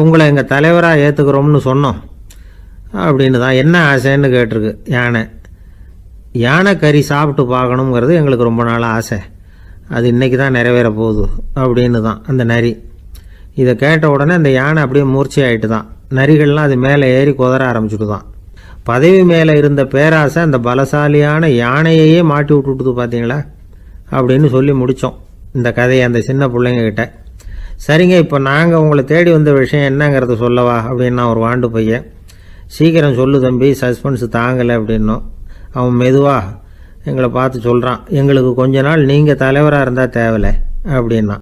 உங்களை எங்கள் தலைவராக ஏற்றுக்கிறோம்னு சொன்னோம் அப்படின்னு தான். என்ன ஆசைன்னு கேட்டிருக்கு யானை. யானை கறி சாப்பிட்டு பார்க்கணுங்கிறது எங்களுக்கு ரொம்ப நாளாக ஆசை, அது இன்றைக்கி தான் நிறைவேற போகுது அப்படின்னு தான் அந்த நரி. இதை கேட்ட உடனே அந்த யானை அப்படியே மூர்ச்சி ஆகிட்டு தான். நரிகள்லாம் அது மேலே ஏறி குதற ஆரம்பிச்சுட்டு தான். பதவி மேலே இருந்த பேராசை அந்த பலசாலியான யானையையே மாட்டி விட்டுட்டுது பார்த்தீங்களா அப்படின்னு சொல்லி முடித்தோம் இந்த கதையை அந்த சின்ன பிள்ளைங்கக்கிட்ட. சரிங்க, இப்போ நாங்கள் உங்களை தேடி வந்த விஷயம் என்னங்கிறத சொல்லவா அப்படின்னா ஒரு வாண்டு பையன். சீக்கிரம் சொல்லு தம்பி, சஸ்பென்ஸ் தாங்கலை அப்படின்னோம். அவன் மெதுவாக எங்களை பார்த்து சொல்கிறான், எங்களுக்கு கொஞ்ச நாள் நீங்கள் தலைவராக இருந்தால் தேவலை அப்படின்னா.